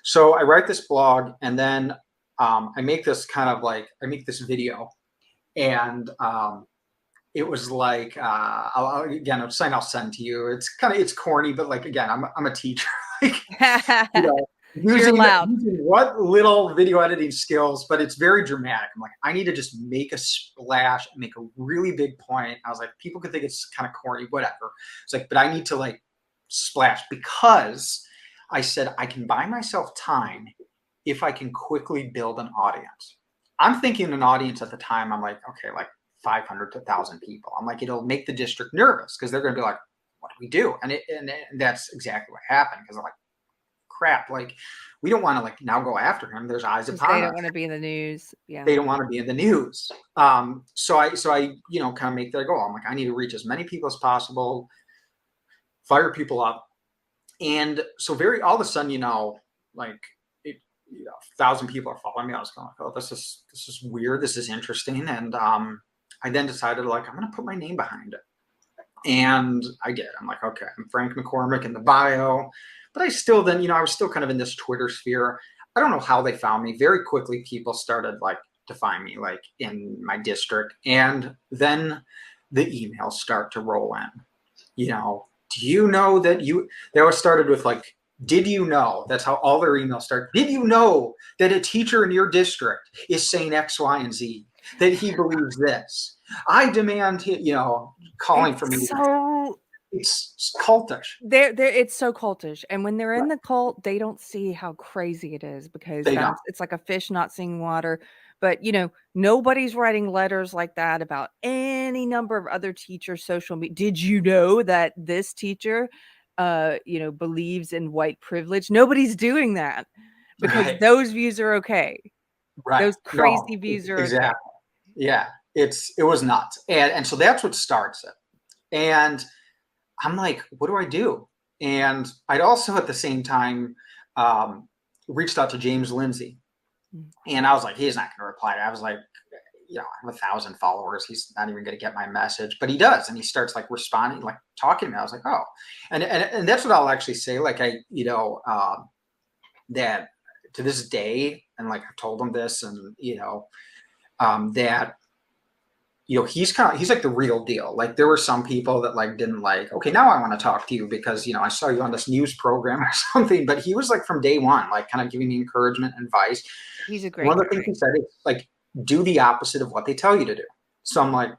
So I write this blog, and then I make this video, and it was like again, I'll send to you. It's corny, but like again, I'm a teacher. Like, you know, You're loud. using what little video editing skills, but it's very dramatic. I'm like, I need to just make a splash and make a really big point. I was like, people could think it's kind of corny, whatever. It's like, but I need to like splash, because I said I can buy myself time if I can quickly build an audience. I'm thinking an audience at the time, I'm like, okay, like 500 to 1,000 people. I'm like, it'll make the district nervous because they're going to be like, what do we do? And that's exactly what happened, because I'm like, crap, like we don't want to like now go after him. There's eyes upon us. They don't want to be in the news. Yeah. They don't want to be in the news. So I kind of make that goal. I'm like, I need to reach as many people as possible, fire people up. And so all of a sudden, like 1,000 people are following me. I was going like, oh, this is weird. This is interesting. And I then decided like, I'm going to put my name behind it. And I did. I'm like, okay, I'm Frank McCormick in the bio. But I still then, I was still kind of in this Twitter sphere. I don't know how they found me. Very quickly, people started like to find me like in my district. And then the emails start to roll in. Do you know that they always started with like, did you know? That's how all their emails start. Did you know that a teacher in your district is saying X, Y, and Z, that he believes this? I demand, calling for me. So it's cultish. It's so cultish. And when they're in the cult, they don't see how crazy it is, because it's like a fish not seeing water. But, nobody's writing letters like that about any number of other teachers' social media. Did you know that this teacher, believes in white privilege? Nobody's doing that, because those views are okay. Right. Those crazy views are exactly. okay. Yeah. It was nuts. And so that's what starts it. And I'm like, what do I do? And I'd also at the same time reached out to James Lindsay. And I was like, he's not going to reply. I was like, I have 1,000 followers. He's not even going to get my message, but he does. And he starts like responding, like talking to me. I was like, oh, and that's what I'll actually say. Like that to this day, and like I've told him this, and that he's like the real deal. Like there were some people that like didn't like, okay, now I want to talk to you because I saw you on this news program or something. But he was like from day one, like kind of giving me encouragement and advice. He's a great one of the things he said is like, do the opposite of what they tell you to do. So I'm like,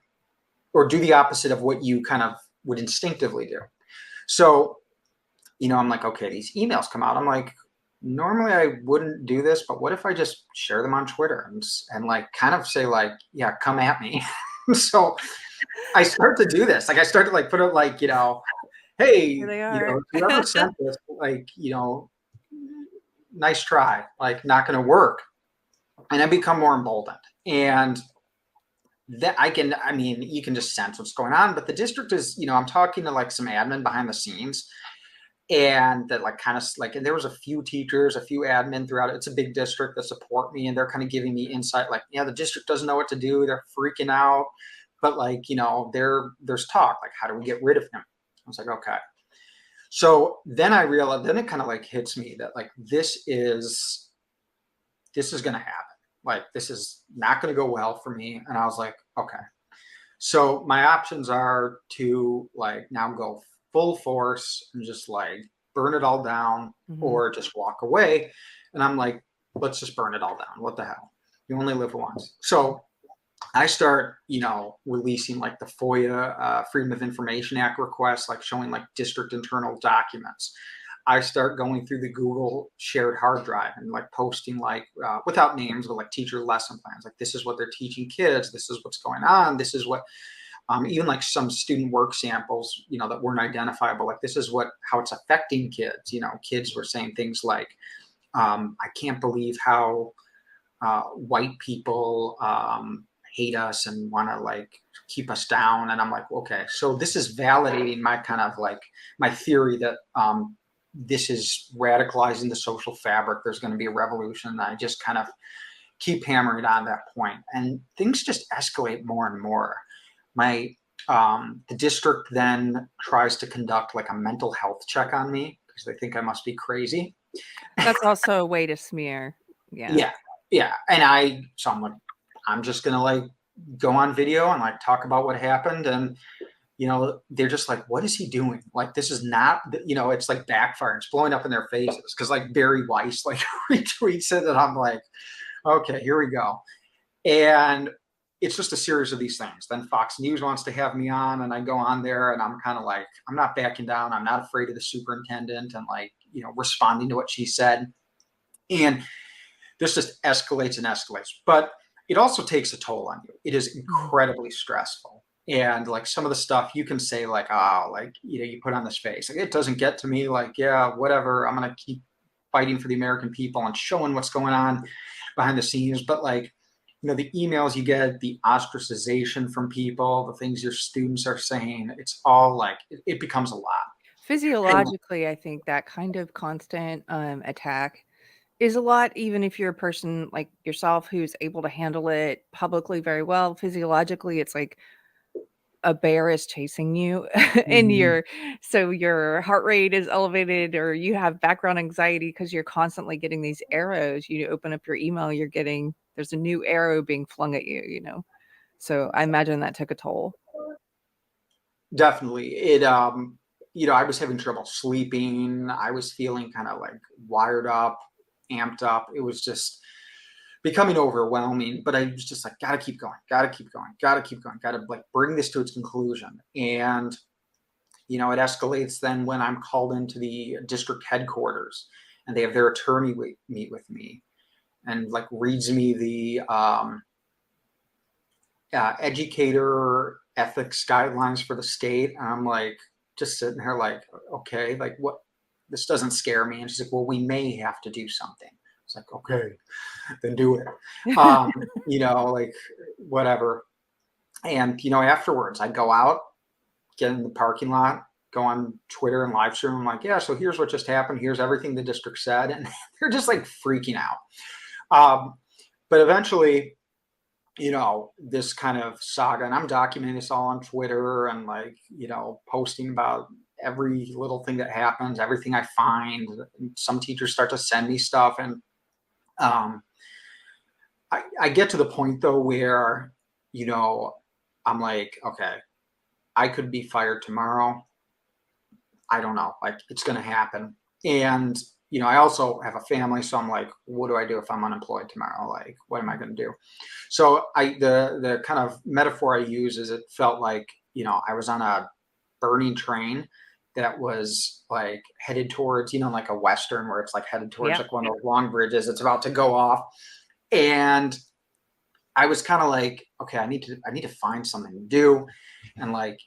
or do the opposite of what you kind of would instinctively do. So I'm like, okay, these emails come out. I'm like, normally I wouldn't do this, but what if I just share them on Twitter and like kind of say like, yeah, come at me. So I start to do this. Like I start to like put it like, hey, whoever sent this, like, nice try, like not going to work. And I become more emboldened. And that you can just sense what's going on. But the district is, I'm talking to like some admin behind the scenes, and that like kind of like, and there was a few teachers, a few admin throughout it. It's a big district that support me, and they're kind of giving me insight. Like, the district doesn't know what to do. They're freaking out, but like, there's talk, like, how do we get rid of him? I was like, okay. So then I realized, then it kind of like hits me that like, this is going to happen. Like, this is not going to go well for me. And I was like, okay. So my options are to like now go full force and just like burn it all down, or just walk away. And I'm like, let's just burn it all down. What the hell? You only live once. So I start, releasing like the FOIA, Freedom of Information Act requests, like showing like district internal documents. I start going through the Google shared hard drive and like posting like without names, but like teacher lesson plans. Like, this is what they're teaching kids. This is what's going on. This is what even like some student work samples, that weren't identifiable. Like, this is how it's affecting kids. Kids were saying things like, I can't believe how white people hate us and want to like keep us down. And I'm like, okay, so this is validating my kind of like my theory that this is radicalizing the social fabric. There's going to be a revolution. And I just kind of keep hammering on that point, and things just escalate more and more. The district then tries to conduct like a mental health check on me because they think I must be crazy. That's also a way to smear. Yeah. Yeah. Yeah. And I'm like, I'm just going to like go on video and like talk about what happened. And, they're just like, what is he doing? Like, this is not, it's like backfiring. It's blowing up in their faces. Cause like Barry Weiss like retweets it. And I'm like, okay, here we go. And it's just a series of these things. Then Fox News wants to have me on, and I go on there, and I'm kind of like, I'm not backing down. I'm not afraid of the superintendent, and like, responding to what she said. And this just escalates and escalates. But it also takes a toll on you. It is incredibly stressful. And like some of the stuff you can say, like, oh, like, you put on this face. Like, it doesn't get to me. Like, yeah, whatever. I'm going to keep fighting for the American people and showing what's going on behind the scenes. But like, the emails you get, the ostracization from people, the things your students are saying, it's all like, it becomes a lot. Physiologically, I think that kind of constant attack is a lot, even if you're a person like yourself who's able to handle it publicly very well. Physiologically, it's like a bear is chasing you and your heart rate is elevated, or you have background anxiety because you're constantly getting these arrows. You open up your email, there's a new arrow being flung at you, so I imagine that took a toll. Definitely. I was having trouble sleeping. I was feeling kind of like wired up, amped up. It was just becoming overwhelming, but I was just like, gotta keep going, gotta keep going, gotta keep going, gotta like bring this to its conclusion. And, it escalates then when I'm called into the district headquarters and they have their attorney meet with me and like reads me the educator ethics guidelines for the state. And I'm like, just sitting here like, okay, like what, this doesn't scare me. And she's like, well, we may have to do something. It's like, okay, then do it. Like whatever. And, afterwards I go out, get in the parking lot, go on Twitter and live stream. I'm like, yeah, so here's what just happened. Here's everything the district said. And they're just like freaking out. But eventually, this kind of saga, and I'm documenting this all on Twitter and like, posting about every little thing that happens, everything I find. And some teachers start to send me stuff. And I get to the point though where, I'm like, okay, I could be fired tomorrow. I don't know, like it's going to happen. And, I also have a family. So I'm like, what do I do if I'm unemployed tomorrow? Like, what am I going to do? So the kind of metaphor I use is it felt like, I was on a burning train that was like headed towards, like a Western where it's like headed towards like one of those long bridges. It's about to go off. And I was kind of like, okay, I need to find something to do. And like,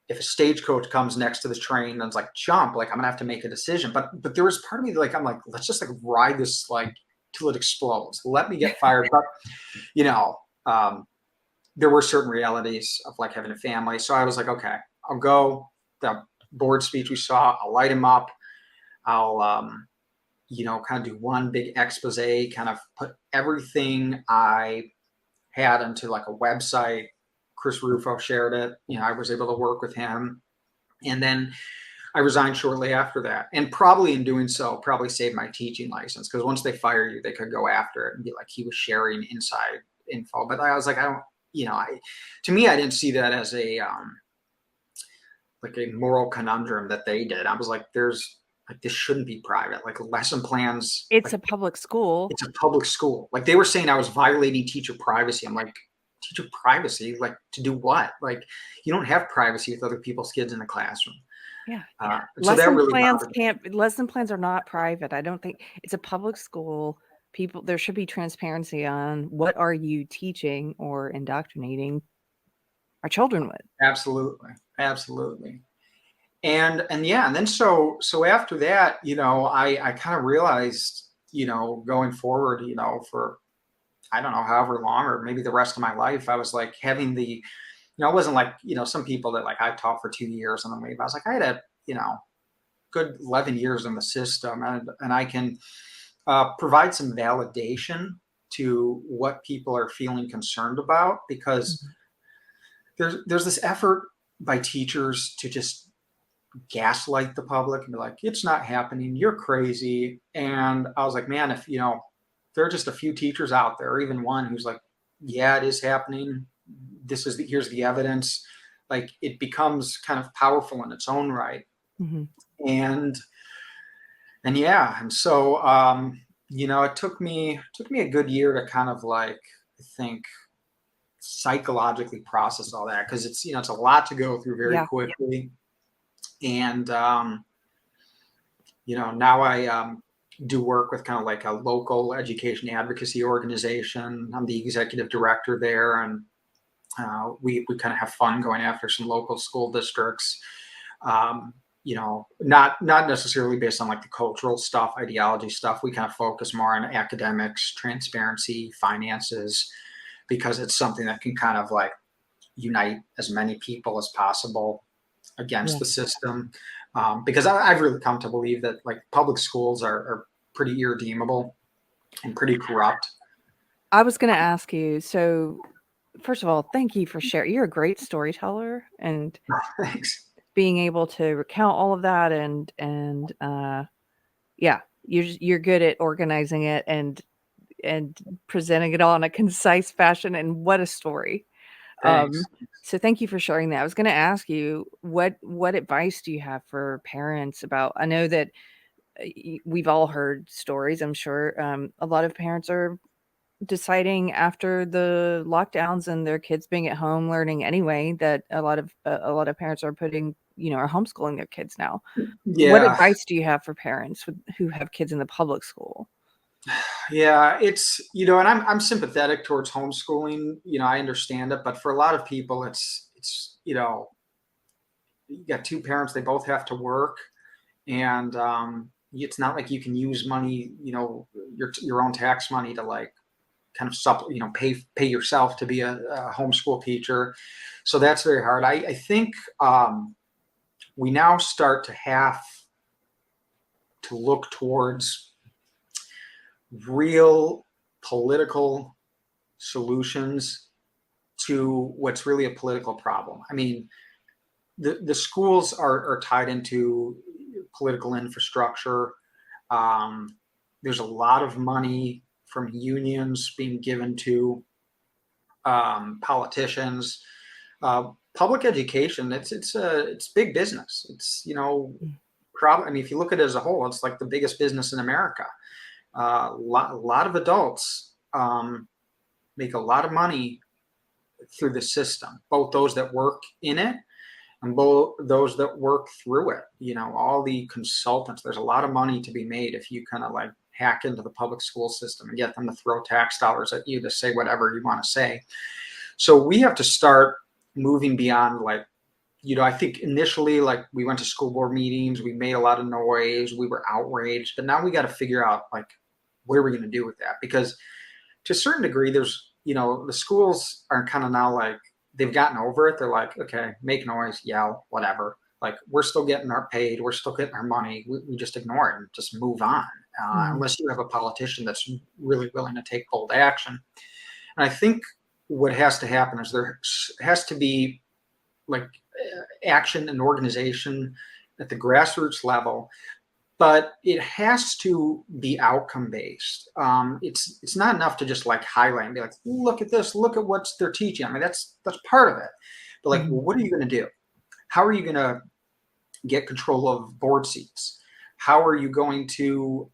if a stagecoach comes next to the train and it's like jump, like I'm gonna have to make a decision. But there was part of me like, I'm like, let's just like ride this like till it explodes. Let me get fired. But there were certain realities of like having a family. So I was like, okay, I'll go. The board speech we saw, I'll light him up. I'll kind of do one big expose, kind of put everything I had into like a website. Chris Rufo shared it. I was able to work with him. And then I resigned shortly after that. And probably in doing so, probably saved my teaching license, because once they fire you, they could go after it and be like, he was sharing inside info. But I was like, to me, I didn't see that as a like a moral conundrum that they did. I was like, this shouldn't be private. Like lesson plans. It's like, a public school. It's a public school. Like they were saying I was violating teacher privacy. I'm like, teacher privacy, like to do what? Like you don't have privacy with other people's kids in the classroom. Yeah. So that really lesson plans are not private. I don't think it's a public school. There should be transparency on what are you teaching or indoctrinating our children with. Absolutely. And then so after that, I kind of realized, going forward, for I don't know, however long, or maybe the rest of my life, I was like having the, it wasn't like, some people that like I taught for 2 years and then leave. I was like, I had a, good 11 years in the system, and I can provide some validation to what people are feeling concerned about, because there's this effort by teachers to just gaslight the public and be like, it's not happening, you're crazy. And I was like, man, if there are just a few teachers out there, or even one who's like, yeah, it is happening, here's the evidence, like it becomes kind of powerful in its own right. Mhm. And yeah, and so it took me a good year to kind of like, I think, psychologically process all that, because it's it's a lot to go through very Yeah. quickly. And now I do work with kind of like a local education advocacy organization. I'm the executive director there, and we kind of have fun going after some local school districts. Not necessarily based on like the cultural stuff, ideology stuff. We kind of focus more on academics, transparency, finances, because it's something that can kind of like unite as many people as possible against Yeah. the system. Because I've really come to believe that like public schools are pretty irredeemable and pretty corrupt. I was going to ask you, so first of all, thank you for sharing. You're a great storyteller, and Thanks. being able to recount all of that, and yeah, you're good at organizing it and presenting it all in a concise fashion, and what a story. Thanks. So thank you for sharing that. I was going to ask you, what advice do you have for parents about, I know that we've all heard stories, I'm sure. A lot of parents are deciding after the lockdowns and their kids being at home learning anyway, that a lot of parents are putting, are homeschooling their kids now. What Yeah. advice do you have for parents who have kids in the public school? Yeah, it's and I'm sympathetic towards homeschooling. I understand it, but for a lot of people, it's you got two parents, they both have to work, and it's not like you can use money, your own tax money to like kind of pay yourself to be a homeschool teacher. So that's very hard. I think we now start to have to look towards real political solutions to what's really a political problem. I mean, the schools are tied into political infrastructure. There's a lot of money from unions being given to politicians. Public education, it's big business. It's probably, I mean, if you look at it as a whole, it's like the biggest business in America. A lot of adults make a lot of money through the system, both those that work in it and both those that work through it. All the consultants, there's a lot of money to be made if you kind of like hack into the public school system and get them to throw tax dollars at you to say whatever you want to say. So we have to start moving beyond like, I think initially, like we went to school board meetings, we made a lot of noise, we were outraged, but now we got to figure out like, what are we going to do with that? Because to a certain degree, there's, the schools are kind of now like, they've gotten over it. They're like, okay, make noise, yell, whatever. Like we're still getting our paid, we're still getting our money. We just ignore it and just move on. Unless you have a politician that's really willing to take bold action. And I think what has to happen is there has to be like action and organization at the grassroots level, but it has to be outcome based. It's not enough to just like highlight and be like, look at this, look at what they're teaching. I mean, that's part of it. But like, well, what are you going to do? How are you going to get control of board seats? How are you going to,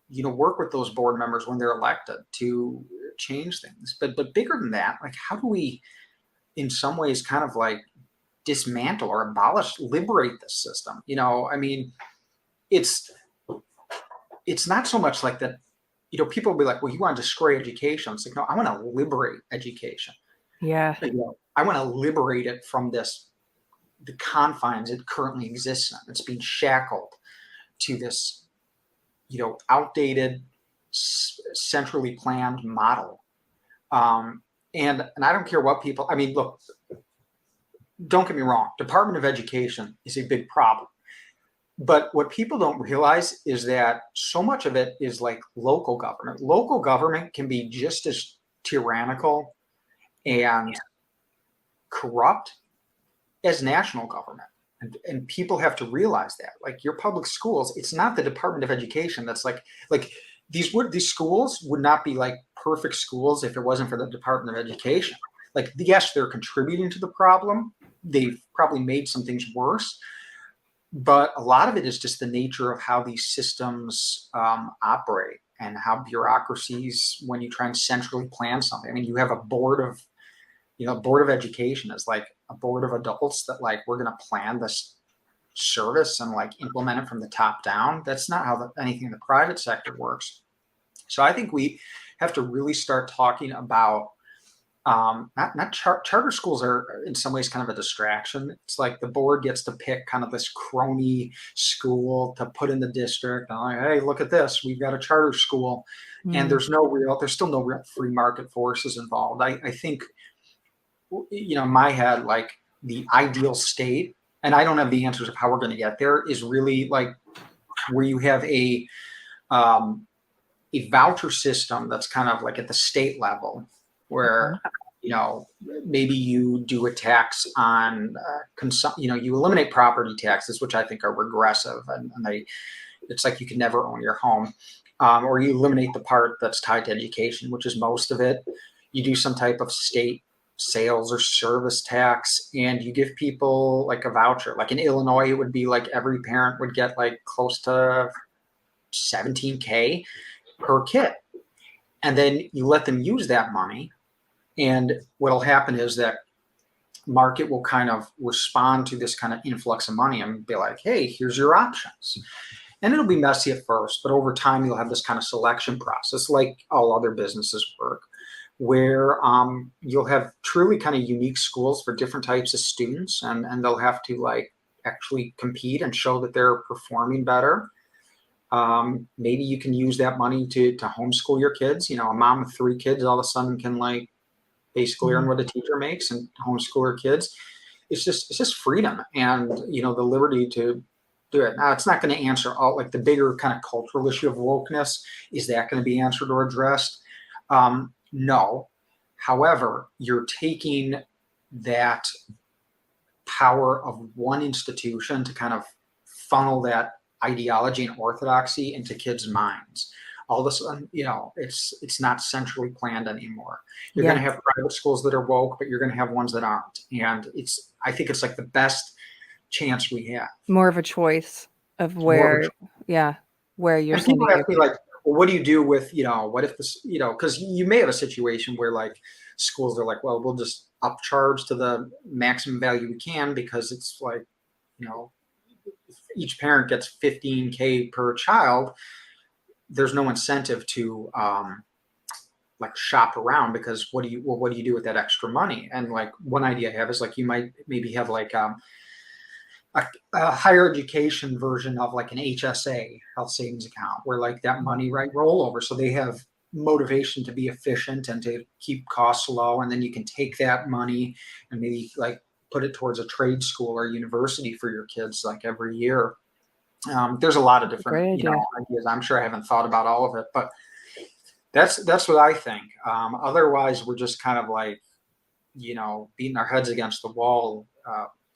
work with those board members when they're elected to change things? But bigger than that, like, how do we, in some ways, kind of like dismantle or abolish, liberate this system? I mean, it's not so much like that. People will be like, well, you want to destroy education. It's like, no, I want to liberate education. Yeah. I want to liberate it from the confines it currently exists in. It's being shackled to this, outdated, centrally planned model. And I don't care what people, I mean, look, don't get me wrong. Department of Education is a big problem. But what people don't realize is that so much of it is like local government. Local government can be just as tyrannical and corrupt as national government. And people have to realize that, like, your public schools, it's not the Department of Education that's like these schools would not be like perfect schools if it wasn't for the Department of Education. Like, yes, they're contributing to the problem. They've probably made some things worse, but a lot of it is just the nature of how these systems operate, and how bureaucracies, when you try and centrally plan something. I mean, you have a board of education is like a board of adults that, like, we're going to plan this service and like implement it from the top down. That's not how anything in the private sector works. So I think we have to really start talking about charter schools are in some ways kind of a distraction. It's like the board gets to pick kind of this crony school to put in the district. And like, hey, look at this, we've got a charter school, and there's still no real free market forces involved. I think, in my head, like, the ideal state, and I don't have the answers of how we're going to get there, is really like where you have a voucher system that's kind of like at the state level, where maybe you do a tax on you eliminate property taxes, which I think are regressive, and it's like you can never own your home, or you eliminate the part that's tied to education, which is most of it. You do some type of state sales or service tax, and you give people like a voucher. Like in Illinois, it would be like every parent would get like close to $17,000 per kid, and then you let them use that money. And what'll happen is that market will kind of respond to this kind of influx of money and be like, hey, here's your options. And it'll be messy at first, but over time you'll have this kind of selection process, like all other businesses work, where you'll have truly kind of unique schools for different types of students, and they'll have to like actually compete and show that they're performing better. Maybe you can use that money to homeschool your kids. A mom with 3 kids all of a sudden can like basically earn what a teacher makes and homeschool her kids. It's just freedom and, the liberty to do it. Now, it's not going to answer all, like, the bigger kind of cultural issue of wokeness. Is that going to be answered or addressed? No. However, you're taking that power of one institution to kind of funnel that ideology and orthodoxy into kids' minds. All of a sudden, it's not centrally planned anymore. You're going to have private schools that are woke, but you're going to have ones that aren't. And I think it's like the best chance we have. More of a choice of where you're and people sending ask me like, well, what do you do with, what if this, because you may have a situation where like schools are like, well, we'll just upcharge to the maximum value we can, because it's like, each parent gets $15,000 per child. There's no incentive to like shop around, because what do you do with that extra money? And like one idea I have is like you might maybe have like a higher education version of like an HSA, health savings account, where like that money roll over, so they have motivation to be efficient and to keep costs low, and then you can take that money and maybe like put it towards a trade school or university for your kids like every year. There's a lot of different ideas. I'm sure I haven't thought about all of it, but that's what I think. Otherwise, we're just kind of like, beating our heads against the wall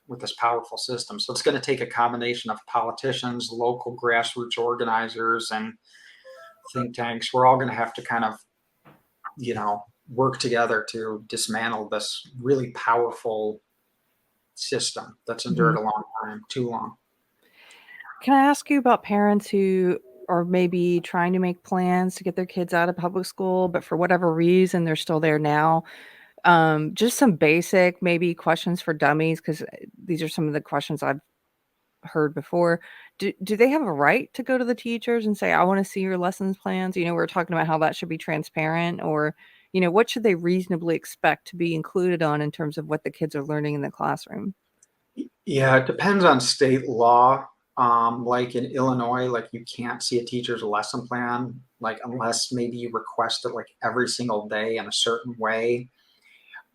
with this powerful system. So it's going to take a combination of politicians, local grassroots organizers, and think tanks. We're all going to have to kind of, work together to dismantle this really powerful system that's endured a long time, too long. Can I ask you about parents who are maybe trying to make plans to get their kids out of public school, but for whatever reason, they're still there now? Just some basic maybe questions for dummies, because these are some of the questions I've heard before. Do they have a right to go to the teachers and say, I want to see your lessons plans? We're talking about how that should be transparent, or, what should they reasonably expect to be included on in terms of what the kids are learning in the classroom? Yeah, it depends on state law. Like in Illinois, like you can't see a teacher's lesson plan, like unless maybe you request it like every single day in a certain way.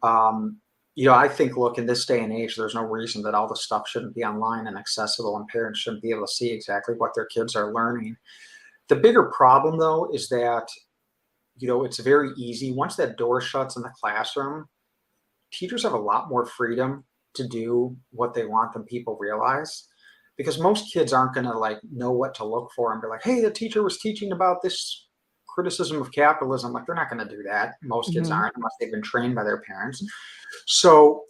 I think, look, in this day and age, there's no reason that all the stuff shouldn't be online and accessible, and parents shouldn't be able to see exactly what their kids are learning. The bigger problem, though, is that, it's very easy. Once that door shuts in the classroom, teachers have a lot more freedom to do what they want, then people realize. Because most kids aren't going to like know what to look for and be like, hey, the teacher was teaching about this criticism of capitalism. Like, they're not going to do that. Most kids aren't, unless they've been trained by their parents. So,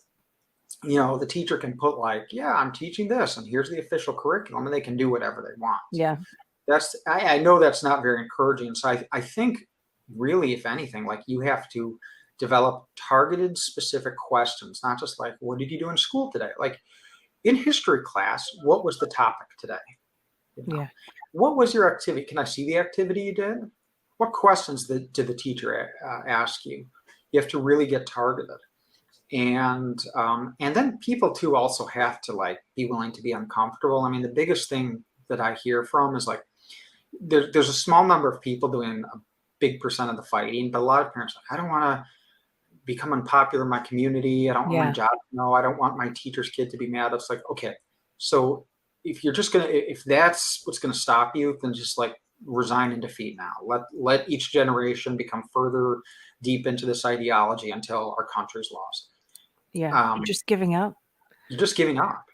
you know, the teacher can put like, yeah, I'm teaching this and here's the official curriculum, and they can do whatever they want. Yeah. I know that's not very encouraging. So I think really, if anything, like, you have to develop targeted specific questions, not just like, what did you do in school today? Like, in history class, what was the topic today? You know, Yeah. what was your activity? Can I see the activity you did? What questions did the teacher ask you? You have to really get targeted. And then people too also have to like be willing to be uncomfortable. I mean, the biggest thing that I hear from is like, there's a small number of people doing a big percent of the fighting, but a lot of parents are like, I don't want to become unpopular in my community. I don't want my job to know. I don't want my teacher's kid to be mad. It's like, okay, so if you're just gonna, if that's what's gonna stop you, then just like resign in defeat now. Let each generation become further deep into this ideology until our country's lost. Yeah. You're just giving up. You're just giving up.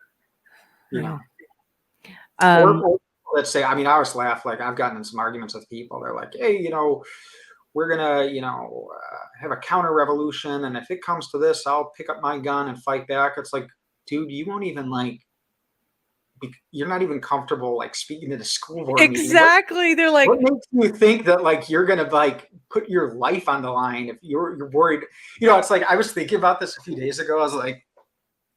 You know. Or let's say, I mean, I always laugh. Like, I've gotten in some arguments with people. They're like, hey, you know, we're gonna, you know, have a counter revolution, and if it comes to this, I'll pick up my gun and fight back. It's like, dude, you won't even like, you're not even comfortable like speaking to the school board meeting. Exactly. They're like, what makes you think that like you're gonna like put your life on the line if you're worried? You know, it's like, I was thinking about this a few days ago. I was like,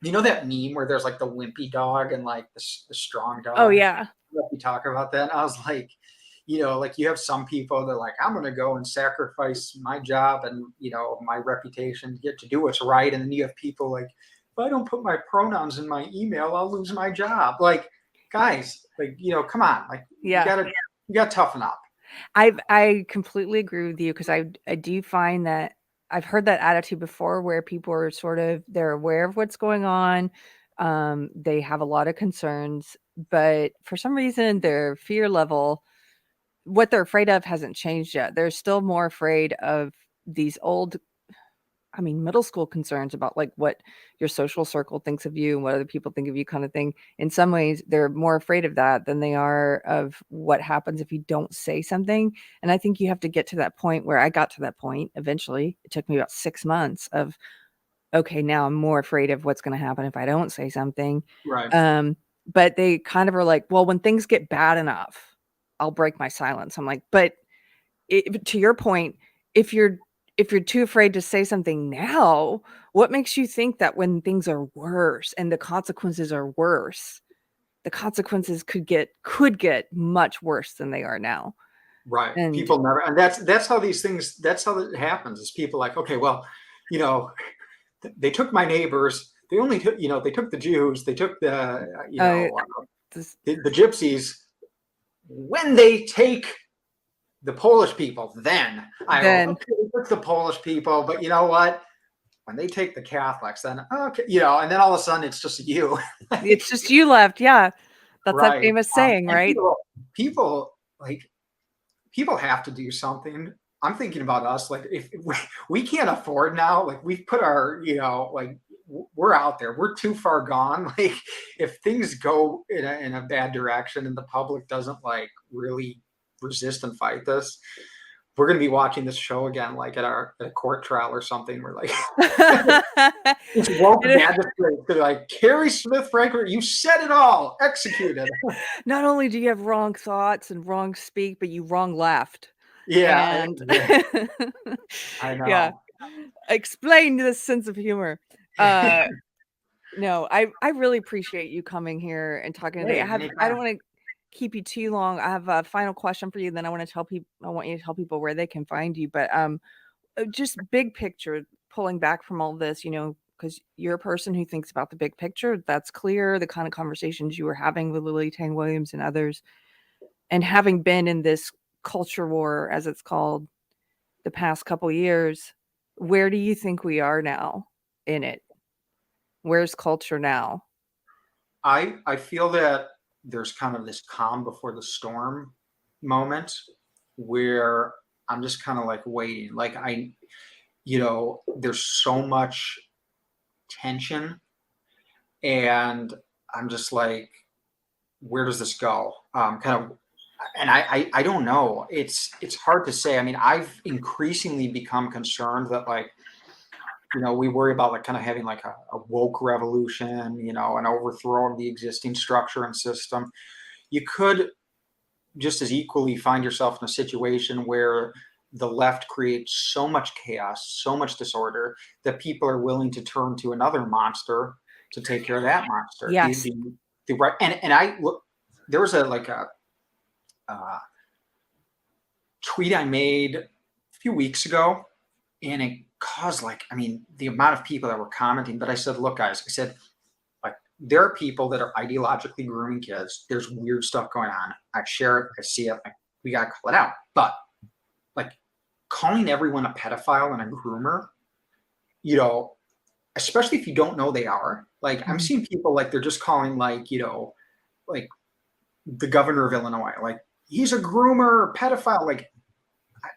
you know that meme where there's like the wimpy dog and like the strong dog? oh yeah. We talk about that. And I was like, you know, like, you have some people that are like, I'm going to go and sacrifice my job and, you know, my reputation to get to do what's right. And then you have people like, if I don't put my pronouns in my email, I'll lose my job. Like, guys, like, you know, come on, like, you gotta toughen up. I completely agree with you, because I do find that I've heard that attitude before, where people are sort of, they're aware of what's going on. They have a lot of concerns, but for some reason their fear level, what they're afraid of, hasn't changed yet. They're still more afraid of these old, I mean, middle school concerns about like what your social circle thinks of you and what other people think of you, kind of thing. In some ways, they're more afraid of that than they are of what happens if you don't say something. And I think you have to get to that point where I got to that point eventually. It took me about 6 months of, okay, now I'm more afraid of what's going to happen if I don't say something. Right. But they kind of are like, well, when things get bad enough, I'll break my silence. I'm like, but to your point, if you're too afraid to say something now, what makes you think that when things are worse and the consequences are worse, the consequences could get much worse than they are now? Right. And People never, and that's how these things, that's how it happens, is people like, okay, well, you know, they took my neighbors. They only took, you know, they took the Jews. They took the, you know, the gypsies. When they take the Polish people, then okay, they took the Polish people, but you know what? When they take the Catholics, then okay, you know, and then all of a sudden it's just you. it's just you left. Yeah. That's that Right. famous saying, right? People have to do something. I'm thinking about us, like, if we can't afford now, like, we've put our, you know, like, we're out there, we're too far gone. Like, if things go in a bad direction and the public doesn't like really resist and fight this, we're going to be watching this show again, like at a court trial or something. We're like, it's woke magistrate, like, Keri Smith, Frank, you said it all, executed. Not only do you have wrong thoughts and wrong speak, but you wrong left. Yeah. And I know. yeah, explain this sense of humor. No, I really appreciate you coming here and talking today. I don't want to keep you too long. I have a final question for you. Then I want you to tell people where they can find you. But just big picture, pulling back from all this, you know, because you're a person who thinks about the big picture. That's clear. The kind of conversations you were having with Lily Tang Williams and others, and having been in this culture war, as it's called, the past couple years, where do you think we are now in it? Where's culture now? I feel that there's kind of this calm before the storm moment where I'm just kind of like waiting. Like, you know, there's so much tension And I'm just like, where does this go? And I don't know. It's hard to say. I mean, I've increasingly become concerned that, like, we worry about like kind of having like a woke revolution, an overthrow of the existing structure and system. You could just as equally find yourself in a situation where the left creates so much chaos, so much disorder that people are willing to turn to another monster to take care of that monster. Yes. The right, and I look, there was a tweet I made a few weeks ago, and it caused, like, I mean, the amount of people that were commenting. But I said, look, guys, I said, like, there are people that are ideologically grooming kids. There's weird stuff going on. I share it. I see it. We got to call it out. But, like, calling everyone a pedophile and a groomer, especially if you don't know they are. Like, I'm seeing people, like, they're just calling, like, like the governor of Illinois, like, he's a groomer, pedophile. Like,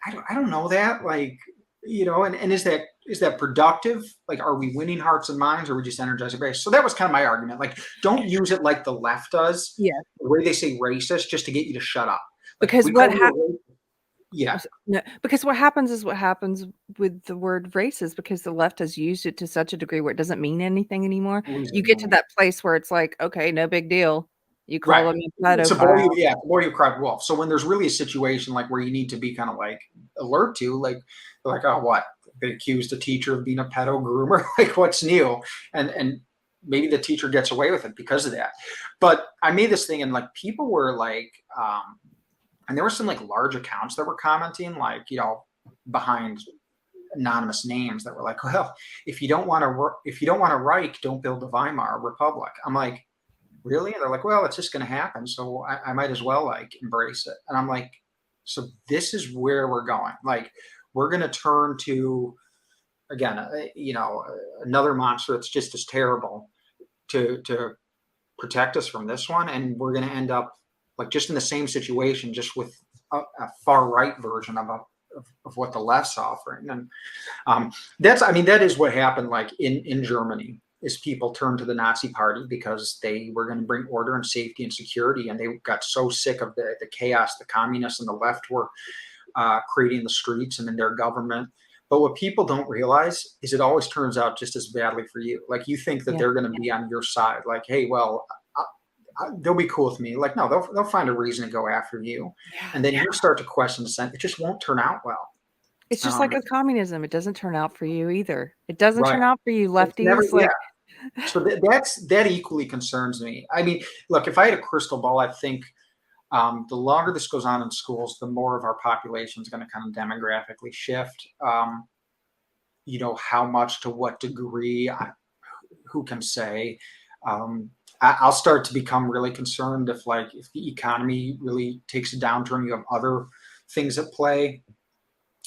I don't know that. Like, and is that productive? Like, are we winning hearts and minds, or are we just energizing base? So that was kind of my argument. Like, don't use it like the left does. Yeah. The way they say racist, just to get you to shut up. Like, Because because what happens is what happens with the word racist, because the left has used it to such a degree where it doesn't mean anything anymore. You get to that place where it's like, okay, no big deal. You call them a pedophile. It's a boy who cried wolf. So when there's really a situation like where you need to be kind of like alert to, like, oh, what? They accused a teacher of being a pedo groomer. Like, what's new? And maybe the teacher gets away with it because of that. But I made this thing, and like people were like, and there were some like large accounts that were commenting, like, behind anonymous names that were like, well, if you don't want to Reich, don't build the Weimar Republic. I'm like, really? And they're like, well, it's just going to happen, so I might as well like embrace it. And I'm like, so this is where we're going. Like, we're going to turn to, again, another monster that's just as terrible to protect us from this one, and we're going to end up like just in the same situation, just with a far right version of what the left's offering. And that is what happened, like in Germany. Is people turned to the Nazi party because they were going to bring order and safety and security, and they got so sick of the chaos the communists and the left were creating in the streets and in their government. But what people don't realize is it always turns out just as badly for you. Like, you think that they're going to be on your side. Like, hey, well, they'll be cool with me. Like, no, they'll find a reason to go after you. And then you start to question the sense. It just won't turn out well. It's just like with communism. It doesn't turn out for you either. It doesn't turn out for you lefties. So that equally concerns me. I mean, look, if I had a crystal ball, I think the longer this goes on in schools, the more of our population is going to kind of demographically shift. How much, to what degree, who can say? I'll start to become really concerned if the economy really takes a downturn. You have other things at play.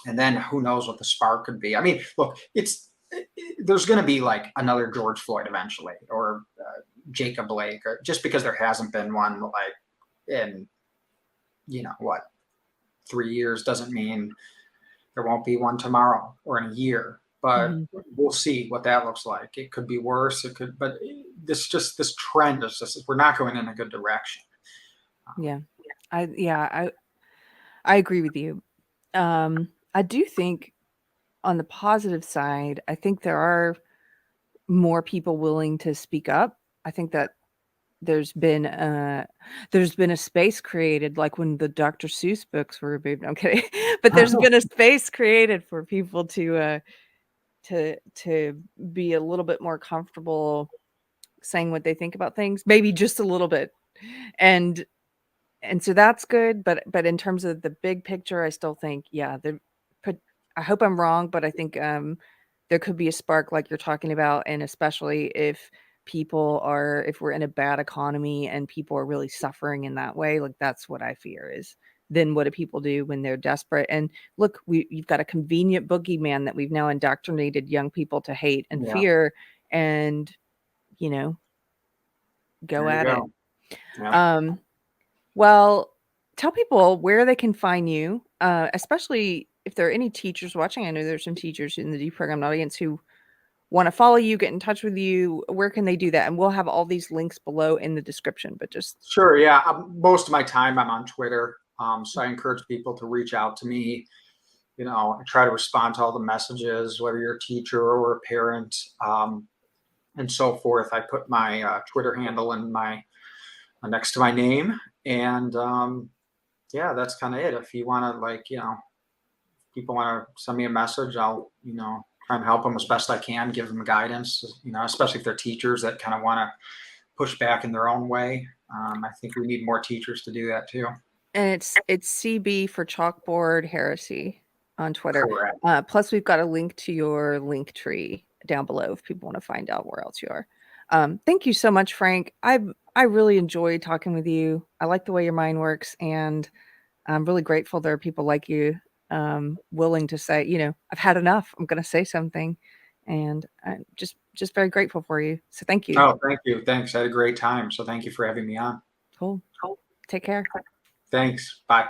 And then who knows what the spark could be. I mean, look, there's going to be like another George Floyd eventually, or Jacob Blake, or just because there hasn't been one like in 3 years doesn't mean there won't be one tomorrow or in a year. But we'll see what that looks like. It could be worse. It could, but this trend is just, we're not going in a good direction. I agree with you. I do think on the positive side, I think there are more people willing to speak up. I think that there's been a space created, like when the Dr. Seuss books were removed. I'm kidding, but there's been a space created for people to be a little bit more comfortable saying what they think about things, maybe just a little bit, and so that's good. But in terms of the big picture, I still think, I hope I'm wrong, but I think there could be a spark like you're talking about, and especially if we're in a bad economy and people are really suffering in that way, like that's what I fear is then what do people do when they're desperate? And look, you've got a convenient boogeyman that we've now indoctrinated young people to hate and fear, and go at it. Yeah. Well, tell people where they can find you, especially if there are any teachers watching. I know there's some teachers in the deprogrammed audience who want to follow you, get in touch with you, where can they do that? And we'll have all these links below in the description, but just. Sure. Yeah. Most of my time I'm on Twitter. So I encourage people to reach out to me. You know, I try to respond to all the messages, whether you're a teacher or a parent, and so forth. I put my Twitter handle in my next to my name, and yeah, that's kind of it. If you want to, like, you know, people want to send me a message, I'll, you know, try and help them as best I can, give them guidance. You know, especially if they're teachers that kind of want to push back in their own way. I think we need more teachers to do that too. And it's CB for Chalkboard Heresy on Twitter. Correct. Plus, we've got a link to your link tree down below if people want to find out where else you are. Thank you so much, Frank. I really enjoyed talking with you. I like the way your mind works, and I'm really grateful there are people like you willing to say, you know, I've had enough. I'm going to say something, and I'm just very grateful for you. So thank you. Oh, thank you. Thanks. I had a great time. So thank you for having me on. Cool. Take care. Thanks. Bye.